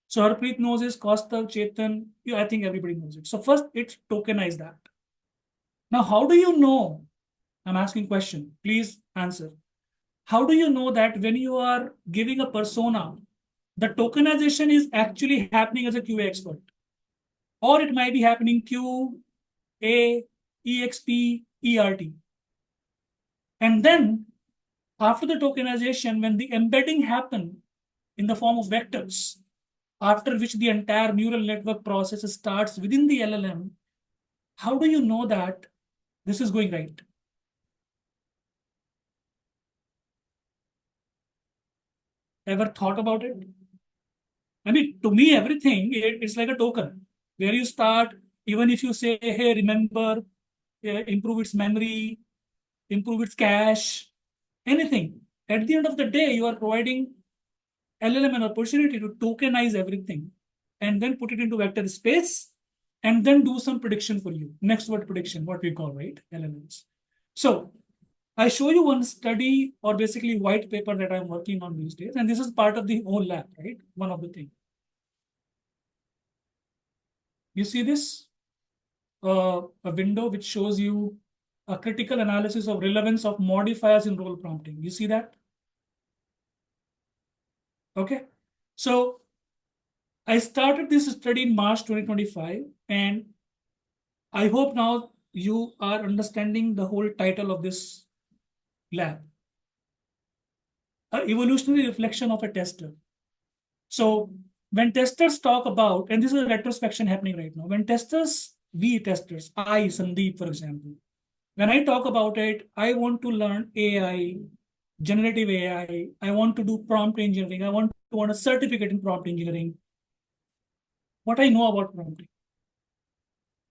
Speaker 2: So Harpreet knows this, Kaustav, Chetan, I think everybody knows it. So first, it's tokenize that. Now, how do you know? I'm asking question. Please answer. How do you know that when you are giving a persona, the tokenization is actually happening as a QA expert? Or it might be happening Q, A, EXP, ERT. And then after the tokenization, when the embedding happen in the form of vectors, after which the entire neural network process starts within the LLM, how do you know that this is going right? Ever thought about it? I mean, to me, everything, it's like a token where you start, even if you say, hey, remember, improve its memory, improve its cache, anything. At the end of the day, you are providing LLM an opportunity to tokenize everything and then put it into vector space and then do some prediction for you. Next word prediction, what we call, right? LLMs. So I show you one study or basically white paper that I'm working on these days. And this is part of the whole lab, right? One of the things. You see this? A window which shows you a critical analysis of relevance of modifiers in role prompting. You see that? Okay. So I started this study in March 2025, and I hope now you are understanding the whole title of this lab. An evolutionary reflection of a tester. So when testers talk about, and this is a retrospection happening right now, when testers, we testers, I, Sandeep, for example, when I talk about it, I want to learn AI, generative AI. I want to do prompt engineering. I want a certificate in prompt engineering. What I know about prompting.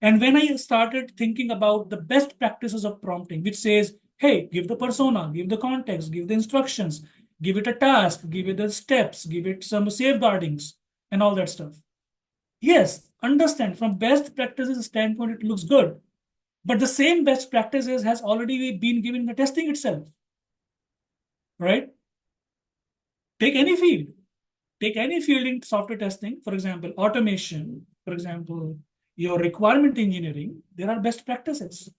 Speaker 2: And when I started thinking about the best practices of prompting, which says, hey, give the persona, give the context, give the instructions, give it a task, give it the steps, give it some safeguardings, and all that stuff. Yes, understand from best practices standpoint, it looks good. But the same best practices has already been given in the testing itself. Right? Take any field. Take any field in software testing, for example, automation, for example, your requirement engineering, there are best practices.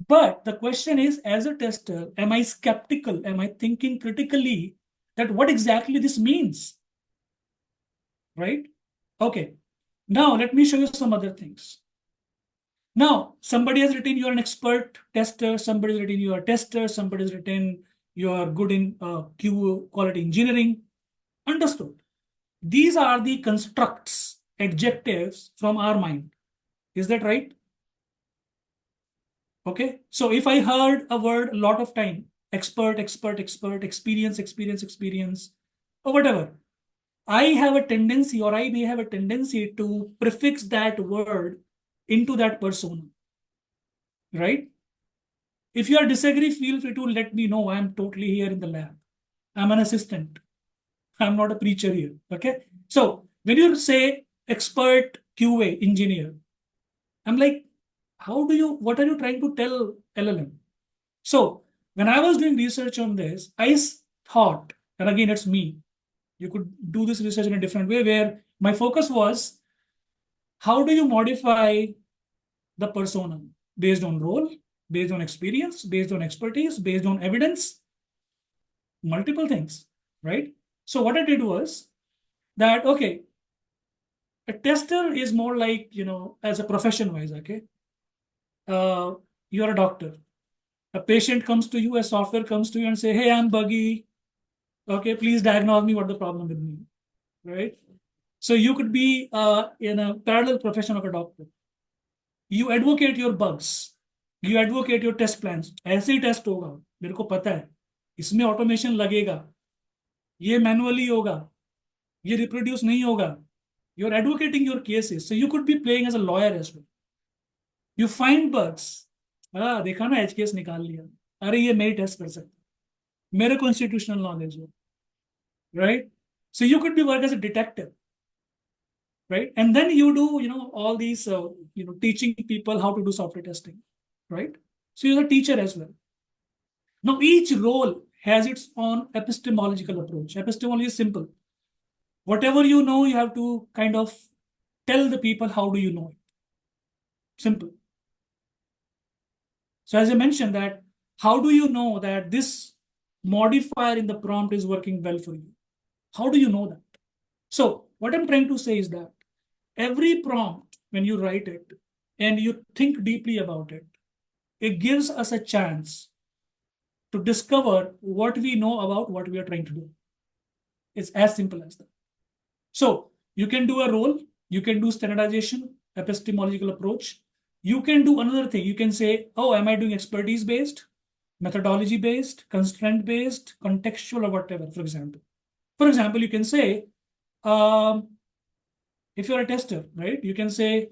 Speaker 2: But the question is, as a tester, am I skeptical? Am I thinking critically that what exactly this means? Right? Okay. Now, let me show you some other things. Now, somebody has written you're an expert tester, somebody has written you are a tester, somebody has written you are good in Q quality engineering. Understood. These are the constructs, adjectives from our mind. Is that right? Okay. So if I heard a word a lot of time, expert, expert, expert, experience, experience, experience, or whatever, I have a tendency, or I may have a tendency to prefix that word into that persona. Right? If you are disagree, feel free to let me know. I'm totally here in the lab. I'm an assistant. I'm not a preacher here. Okay. So when you say expert QA engineer, I'm like, what are you trying to tell LLM? So when I was doing research on this, I thought, and again, it's me. You could do this research in a different way where my focus was how do you modify the persona based on role, based on experience, based on expertise, based on evidence, multiple things, right? So what I did was that, okay, a tester is more like, as a profession wise, okay, you're a doctor. A patient comes to you, a software comes to you and say, hey, I'm buggy. Okay, please diagnose me what the problem with me, right? So you could be in a parallel profession of a doctor. You advocate your bugs. You advocate your test plans. ऐसे ही test होगा, मेरे को पता है, इसमें automation लगेगा, ये manually होगा, ये रिप्रोड्यूस नहीं होगा. You're advocating your cases. So you could be playing as a lawyer as well. You find bugs. देखा ना, एज केस निकाल लिया. अरे ये मेरी टेस्ट कर सकते, मेरे कॉन्स्टिट्यूशनल नॉलेज हो, right? So you could be work as a detective, right? And then you do, all these, teaching people how to do software testing, right? So you're a teacher as well. Now each role has its own epistemological approach. Epistemology is simple. Whatever you know, you have to kind of tell the people how do you know it. Simple. So as I mentioned that, how do you know that this modifier in the prompt is working well for you? How do you know that? So what I'm trying to say is that every prompt, when you write it and you think deeply about it, it gives us a chance to discover what we know about what we are trying to do. It's as simple as that. So you can do a role, you can do standardization, epistemological approach. You can do another thing. You can say, oh, am I doing expertise based, methodology based, constraint based, contextual, or whatever, for example. For example, you can say, if you're a tester, right, you can say,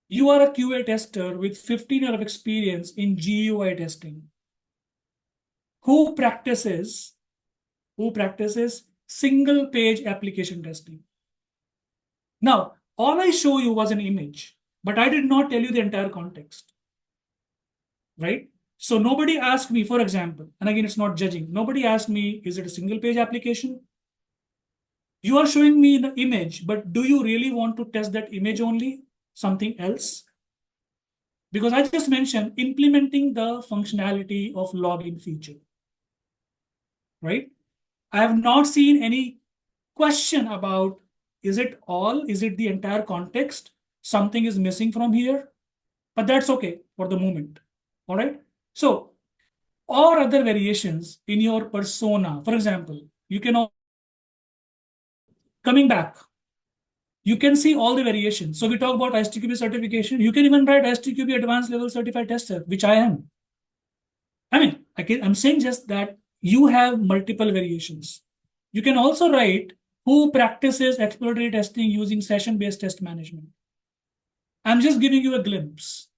Speaker 2: you are a QA tester with 15 years of experience in GUI testing who practices single page application testing. Now, all I show you was an image, but I did not tell you the entire context, right? So nobody asked me, for example, and again, it's not judging. Nobody asked me, is it a single page application? You are showing me the image, but do you really want to test that image only? Something else? Because I just mentioned implementing the functionality of login feature, right? I have not seen any question about, is it the entire context? Something is missing from here, but that's okay for the moment. All right. So, or other variations in your persona. For example, you can, coming back, you can see all the variations. So we talk about STQB certification. You can even write STQB advanced level certified tester, which I am. I mean, I'm saying just that you have multiple variations. You can also write who practices exploratory testing using session-based test management. I'm just giving you a glimpse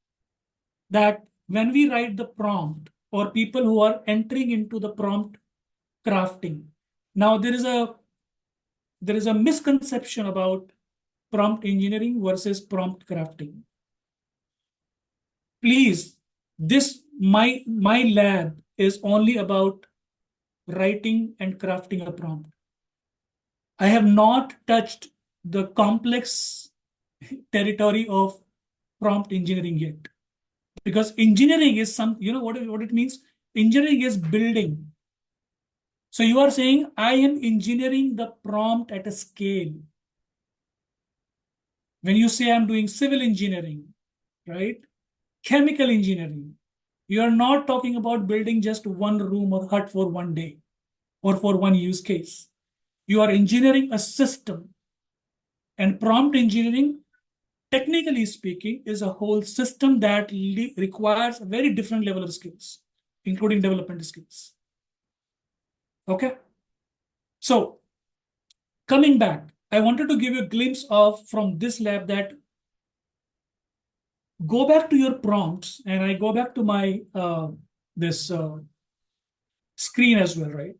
Speaker 2: that when we write the prompt, or people who are entering into the prompt crafting, now there is a misconception about prompt engineering versus prompt crafting. Please, my lab is only about writing and crafting a prompt. I have not touched the complex territory of prompt engineering yet, because engineering is what it means. Engineering is building. So you are saying I am engineering the prompt at a scale. When you say I'm doing civil engineering, right, chemical engineering, you are not talking about building just one room or hut for one day or for one use case. You are engineering a system. And prompt engineering, technically speaking, is a whole system that requires a very different level of skills, including development skills. Okay. So coming back, I wanted to give you a glimpse of from this lab that go back to your prompts, and I go back to my this screen as well, right?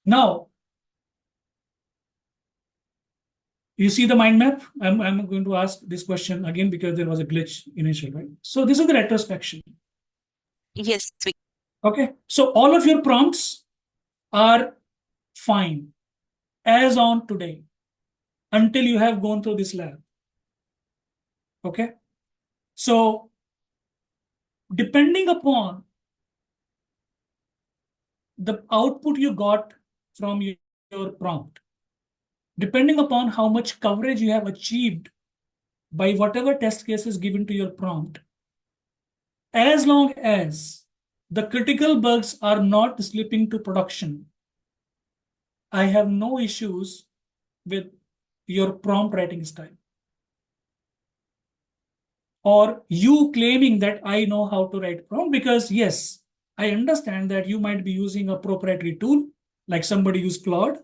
Speaker 2: Now, You see the mind map? I'm going to ask this question again because there was a glitch initially, right? So this is the retrospection.
Speaker 4: Yes.
Speaker 2: Okay. So all of your prompts are fine as on today until you have gone through this lab. Okay. So depending upon the output you got from your prompt, depending upon how much coverage you have achieved by whatever test case is given to your prompt, as long as the critical bugs are not slipping to production, I have no issues with your prompt writing style. Or you claiming that I know how to write prompt, because yes, I understand that you might be using a proprietary tool, like somebody used Claude,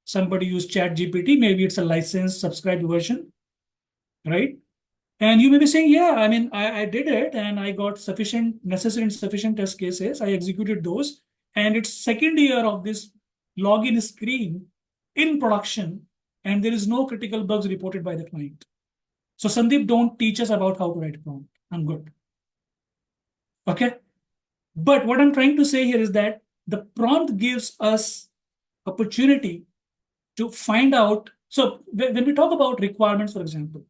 Speaker 2: somebody used ChatGPT, maybe it's a licensed subscribed version, right? And you may be saying, yeah, I mean, I did it and I got necessary and sufficient test cases. I executed those. And it's second year of this login screen in production, and there is no critical bugs reported by the client. So Sandeep, don't teach us about how to write prompt. I'm good. Okay. But what I'm trying to say here is that the prompt gives us opportunity to find out. So when we talk about requirements, for example,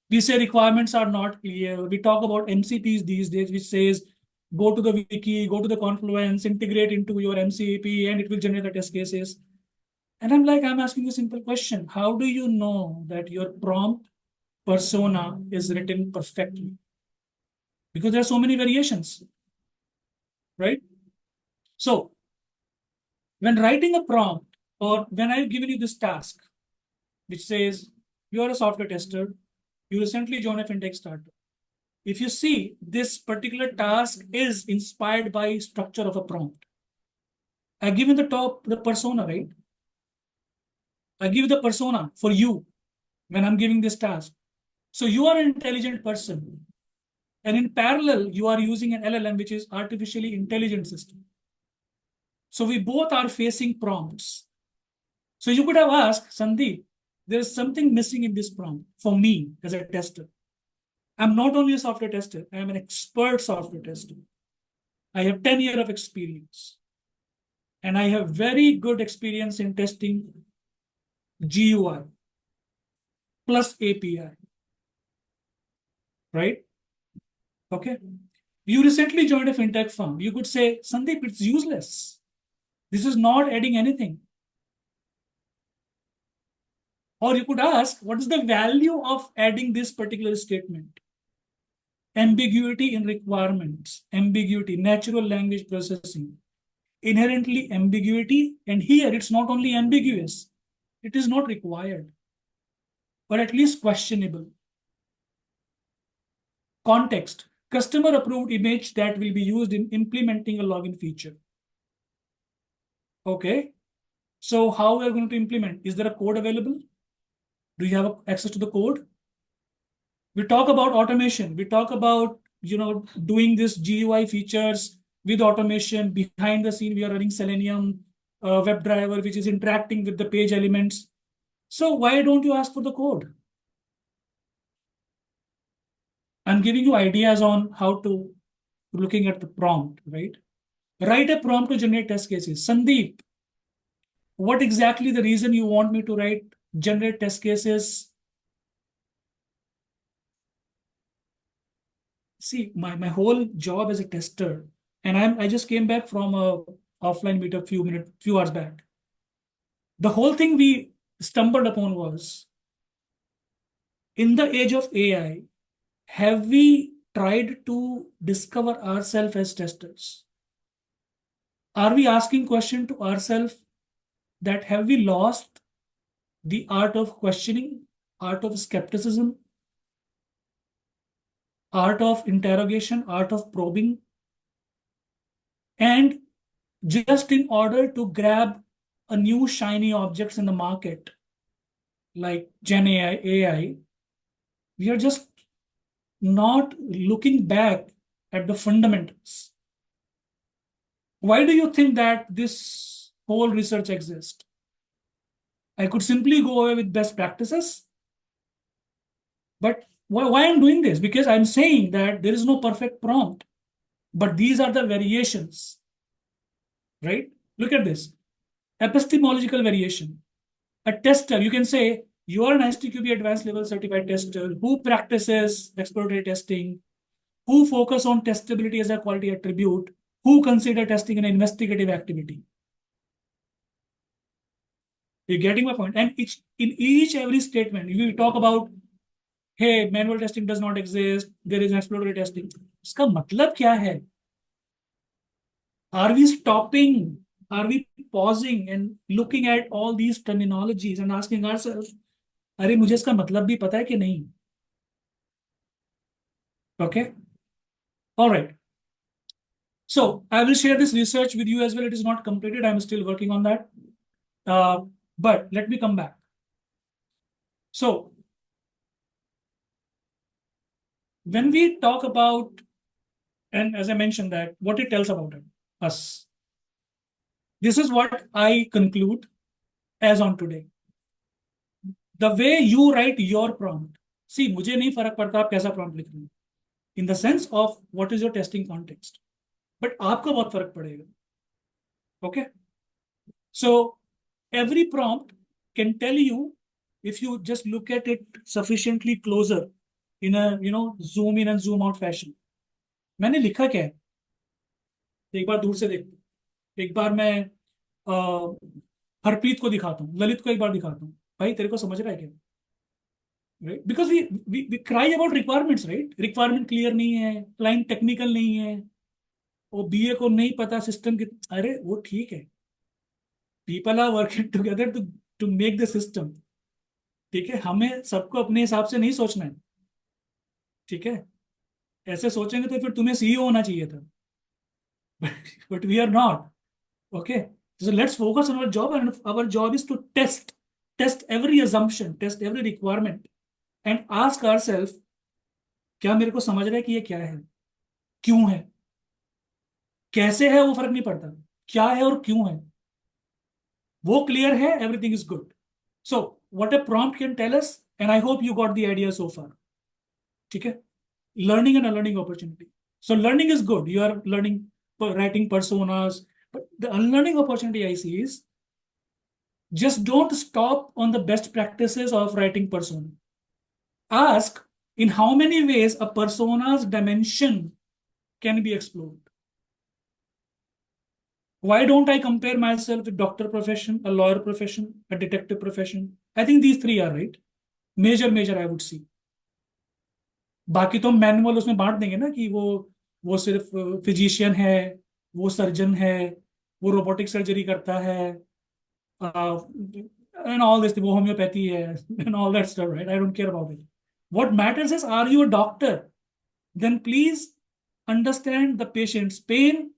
Speaker 2: we say requirements are not clear. We talk about MCPs these days, which says go to the wiki, go to the Confluence, integrate into your MCP, and it will generate the test cases. And I'm asking a simple question. How do you know that your prompt persona is written perfectly? Because there are so many variations, right? So when writing a prompt, or when I've given you this task, which says you are a software tester, you recently joined a fintech startup. If you see, this particular task is inspired by structure of a prompt. I give you the persona, right? I give the persona for you when I'm giving this task. So you are an intelligent person. And in parallel, you are using an LLM, which is artificially intelligent system. So we both are facing prompts. So you could have asked, Sandeep, there's something missing in this prompt for me as a tester. I'm not only a software tester, I'm an expert software tester. I have 10 years of experience. And I have very good experience in testing GUI plus API, right? Okay. You recently joined a fintech firm. You could say, Sandeep, it's useless. This is not adding anything. Or you could ask, what is the value of adding this particular statement? Ambiguity in requirements, ambiguity, natural language processing, inherently ambiguity. And here it's not only ambiguous, it is not required, or at least questionable. Context, customer approved image that will be used in implementing a login feature. Okay. So how we are going to implement? Is there a code available? Do you have access to the code? We talk about automation. We talk about, doing this GUI features with automation. Behind the scene, we are running Selenium WebDriver, which is interacting with the page elements. So why don't you ask for the code? I'm giving you ideas on how to looking at the prompt, right? Write a prompt to generate test cases. Sandeep, what exactly the reason you want me to generate test cases? See, my whole job as a tester, and I just came back from a offline meet a few hours back. The whole thing we stumbled upon was, in the age of AI, have we tried to discover ourselves as testers? Are we asking question to ourselves that have we lost the art of questioning, art of skepticism, art of interrogation, art of probing? And just in order to grab a new shiny objects in the market, like Gen AI, we are just not looking back at the fundamentals. Why do you think that this whole research exists? I could simply go away with best practices, But why I'm doing this? Because I'm saying that there is no perfect prompt, but these are the variations, right? Look at this. Epistemological variation. A tester, you can say, you are an STQB advanced level certified tester who practices exploratory testing, who focus on testability as a quality attribute, who consider testing an investigative activity. You're getting my point? And in each every statement, if you talk about, hey, manual testing does not exist, there is exploratory testing. इसका मतलब क्या है? Are we stopping? Are we pausing and looking at all these terminologies and asking ourselves, अरे मुझे इसका मतलब भी पता है कि नहीं? Okay. All right. So I will share this research with you as well. It is not completed. I'm still working on that. But let me come back. So when we talk about, and as I mentioned that, what it tells about us, this is what I conclude as on today. The way you write your prompt. See, मुझे नहीं फर्क पड़ता आप कैसा prompt लिख रहे हैं. In the sense of what is your testing context. But आपको बहुत फर्क पड़ेगा. Okay. So every prompt can tell you, if you just look at it sufficiently closer in a zoom in and zoom out fashion. मैंने लिखा क्या है? एक बार दूर से देख, एक बार मैं हरप्रीत को दिखाता हूँ, ललित को एक बार दिखाता हूँ, भाई तेरे को समझ रहा है क्या? Right? Because we cry about requirements, right? Requirement clear नहीं है, client technical नहीं है, वो बीए को नहीं पता सिस्टम की. अरे वो ठीक है, people are working together to make the system. ठीक है, हमें सबको अपने हिसाब से नहीं सोचना है. ठीक है, ऐसे सोचेंगे तो फिर तुम्हें सीईओ होना चाहिए था. But we are not. Okay, so let's focus on our job, and our job is to test every assumption, test every requirement, and ask ourselves, क्या मेरे को समझ रहा है कि ये क्या है, क्यों है, कैसे है वो फर्क नहीं पड़ता, क्या है और क्यों है, वो क्लियर है, everything is good. So what a prompt can tell us, and I hope you got the idea so far. ठीक है, learning and a learning opportunity. So learning is good. You are learning writing personas, but the unlearning opportunity I see is just don't stop on the best practices of writing persona. Ask in how many ways a persona's dimension can be explored. Why don't I compare myself with doctor profession, a lawyer profession, a detective profession? I think these three are right. Major I would see. बाकी तो manual उसमें बांट देंगे ना कि वो सिर्फ physician है, वो सर्जन है, वो रोबोटिक सर्जरी करता है, and all this, वो होम्योपैथी है, and all that stuff, right? I don't care about it. What matters is, are you a doctor? Then please understand the patient's pain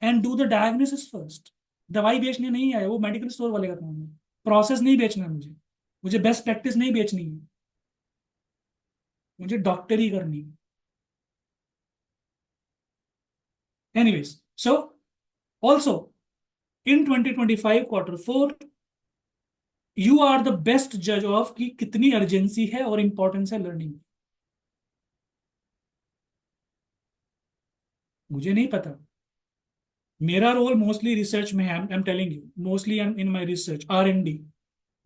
Speaker 2: and do the diagnosis first. दवाई बेचने नहीं आए, वो medical store वाले का काम है. प्रोसेस नहीं बेचना है मुझे बेस्ट प्रैक्टिस नहीं बेचनी है, मुझे डॉक्टरी करनी है. Anyways, so also in 2025 Q4, you are the best judge of कि कितनी अर्जेंसी है और इंपॉर्टेंस है लर्निंग. मुझे नहीं पता, मेरा रोल मोस्टली रिसर्च में है. I am telling you, mostly in my research R&D,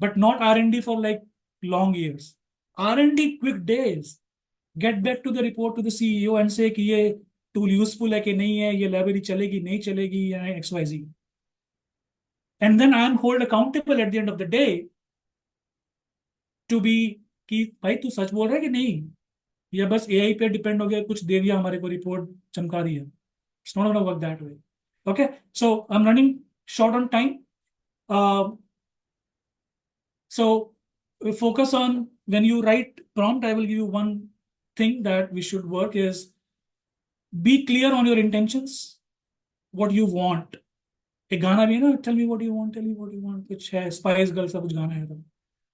Speaker 2: but not R&D for like long years. R&D quick days. Get back to the report to the CEO and say कि ये tool useful है कि नहीं है, ये library चलेगी नहीं चलेगी, XYZ. And then I am hold accountable at the end of the day to be कि भाई तू सच बोल रहा है कि नहीं, या बस AI पे डिपेंड हो गया, कुछ दे दिया हमारे को, रिपोर्ट चमका दी है. It's not gonna work that way. Okay, so I'm running short on time. So focus on, when you write prompt, I will give you one thing that we should work is be clear on your intentions, what you want. एक गाना भी है ना, tell me what you want, tell me what you want, कुछ है, spice girl सा कुछ गाना है, तो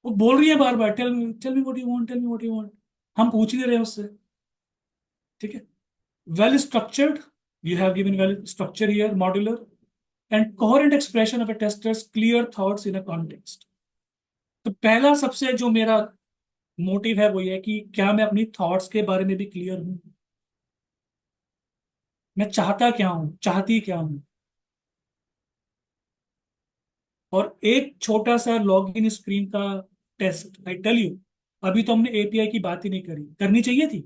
Speaker 2: वो बोल रही है बार बार tell me what you want, tell me what you want. हम पूछ ही नहीं रहे उससे. ठीक है, well structured, you have given well structure here, modular, and coherent expression of a tester's clear thoughts in a context. तो पहला सबसे जो मेरा मोटिव है वो ये है कि क्या मैं अपनी थॉट्स के बारे में भी क्लियर हूं, मैं चाहता क्या हूं, चाहती क्या हूं। और एक छोटा सा लॉगिन स्क्रीन का टेस्ट, आई टेल यू, अभी तो हमने एपीआई की बात ही नहीं करी, करनी चाहिए थी,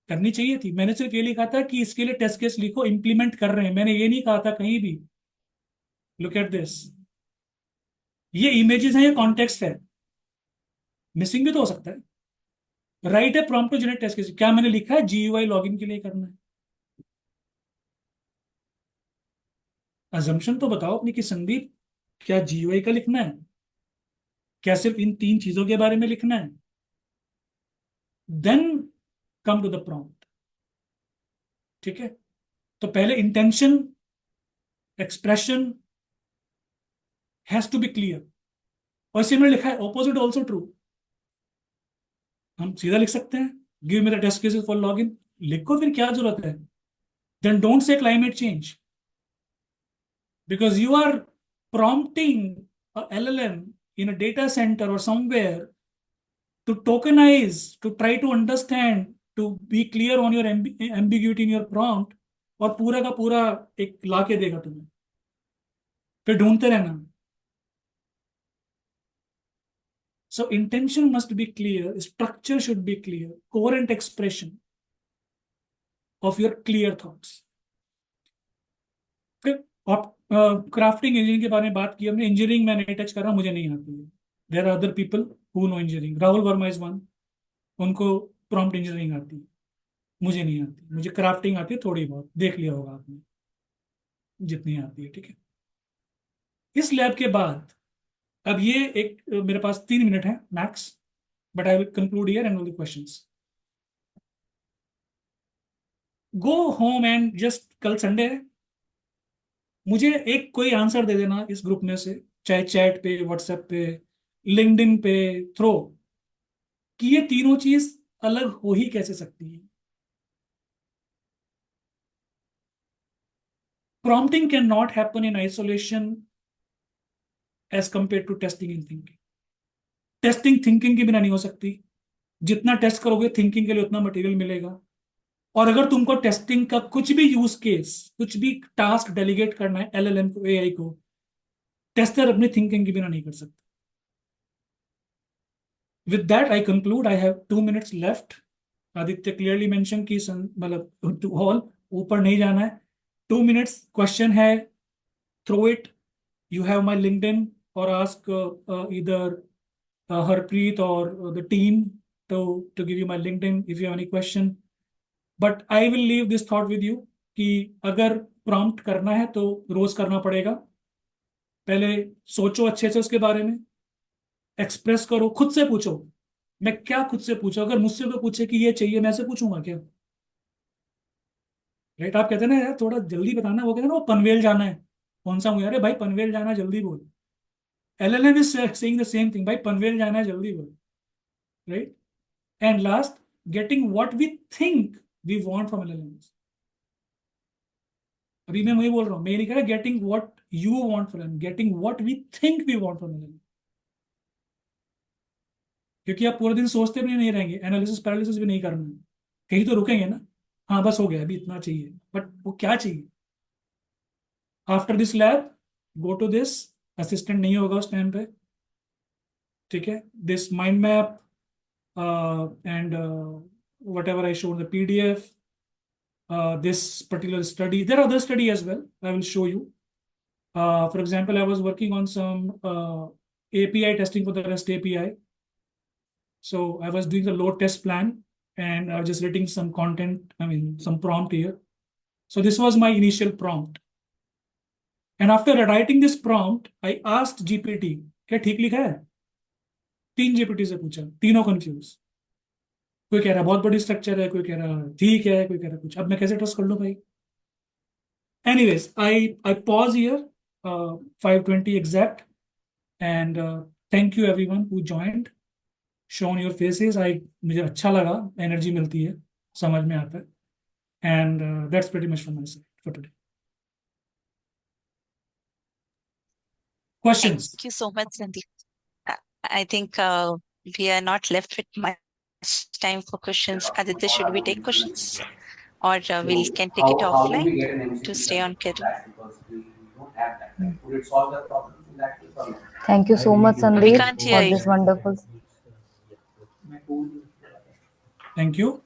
Speaker 2: करनी चाहिए थी। मैंने सिर्फ ये लिखा था कि इसके लिए टेस्ट केस लिखो, इंप्लीमेंट कर रहे हैं, मैंने ये नहीं कहा था कहीं भी लुक एट दिस, ये इमेजेस हैं, ये कॉन्टेक्स्ट है, मिसिंग भी तो हो सकता है। राइट है prompt to generate test case, क्या मैंने लिखा है जीयूआई लॉगिन के लिए करना है? अजम्पशन तो बताओ अपनी कि संदीप क्या जीयूआई का लिखना है, क्या सिर्फ इन 3 चीजों के बारे में लिखना है? Then come to the prompt. ठीक है, तो पहले intention, expression has to be clear. और इसी में लिखा है ऑपोजिट ऑल्सो ट्रू, हम सीधा लिख सकते हैं give me the test cases for login, लिखो फिर क्या जरूरत है। Then don't say climate change, because you are prompting a LLM in a data center or somewhere to tokenize, to try to understand, to be clear on your ambiguity in your prompt, और पूरा का पूरा एक ला के देगा तुम्हें, फिर ढूंढते रहना। So intention must be clear, structure should be clear, coherent expression of your clear thoughts. फिर क्राफ्टिंग इंजीनियरिंग के बारे में बात की हमने, इंजीनियरिंग मैं नहीं टच कर रहा, मुझे नहीं आती है। There are other people who know engineering, Rahul Verma is one, उनको प्रॉम्प्ट इंजीनियरिंग आती है, मुझे नहीं आती। मुझे क्राफ्टिंग आती है थोड़ी बहुत, देख लिया होगा आपने, जितनी आती है। ठीक है, इस लैब के बाद अब ये एक मेरे पास 3 मिनट है max, but I will conclude here and all the questions. Go home and just, कल संडे है, मुझे एक कोई आंसर दे देना इस ग्रुप में से, चाहे चैट पे, व्हाट्सएप पे, लिंक्डइन पे, थ्रो, कि ये तीनों चीज अलग हो ही कैसे सकती है। Prompting can not happen in isolation as compare to testing in thinking. Testing thinking के बिना नहीं हो सकती, जितना टेस्ट करोगे थिंकिंग के लिए उतना मटेरियल मिलेगा। और अगर तुमको टेस्टिंग का कुछ भी यूज केस, कुछ भी टास्क डेलीगेट करना है एलएलएम को, एआई को, टेस्टर अपनी थिंकिंग के बिना नहीं कर सकता। With that I conclude, I have 2 minutes left. Aditya clearly mention की मतलब टू हॉल ऊपर नहीं जाना है, 2 minutes क्वेश्चन है, throw it, you have my LinkedIn, or ask either Harpreet or the team to give you my LinkedIn if you have any question. But I will leave this thought with you कि अगर prompt करना है तो रोज करना पड़ेगा। पहले सोचो अच्छे से उसके बारे में, एक्सप्रेस करो, खुद से पूछो, मैं क्या खुद से पूछो। अगर मुझसे कोई पूछे कि ये चाहिए, मैं ऐसे पूछूंगा क्या? राइट, आप कहते हैं ना यार थोड़ा जल्दी बताना, वो कहते हैं ना वो पनवेल जाना है, कौन सा हूँ यार, भाई पनवेल जाना है जल्दी बोल। LLM is saying the same thing, भाई पनवेल जाना है जल्दी बोल। Right, and last, getting what we think we want from LLMs। अभी मैं वही बोल रहा हूँ, मैं नहीं कह रहा getting what you want from, getting what we think we want from LLM। क्योंकि आप पूरे दिन सोचते भी नहीं रहेंगे, एनालिसिस पैरालिसिस भी नहीं करना है, कहीं तो रुकेंगे ना। हाँ बस हो गया, अभी इतना चाहिए, बट वो क्या चाहिए? After this lab go to this, assistant नहीं होगा उस टाइम पे। ठीक है, this mind map and whatever I showed the PDF, this particular study. There are other study as well. I will show you. For example, I was working on some API testing for the REST API. So I was doing the load test plan and I was just writing some content, I mean, some prompt here. So this was my initial prompt. And after writing this prompt, I asked GPT, क्या ठीक लिखा है? 3 GPT से पूछा, तीनों confuse. कोई कह रहा बहुत बड़ी स्ट्रक्चर है, कोई कह रहा ठीक है, कोई कह रहा कुछ। अब मैं कैसे ट्रस्ट कर लूं भाई? Anyways, I pause here 5:20 exact, and thank you everyone who joined, shown your faces. I, मुझे अच्छा लगा, एनर्जी मिलती है, समझ में आता है। And that's pretty much from my side for today. Questions?
Speaker 4: Thank you so much, Sandeep. I think we are not left with much time for questions. Aditya, should we take questions? Or we can take it offline to stay on schedule?
Speaker 1: Thank you so much,
Speaker 4: We
Speaker 1: Sandeep,
Speaker 4: can't hear
Speaker 1: for
Speaker 4: you.
Speaker 1: this wonderful.
Speaker 2: Thank you.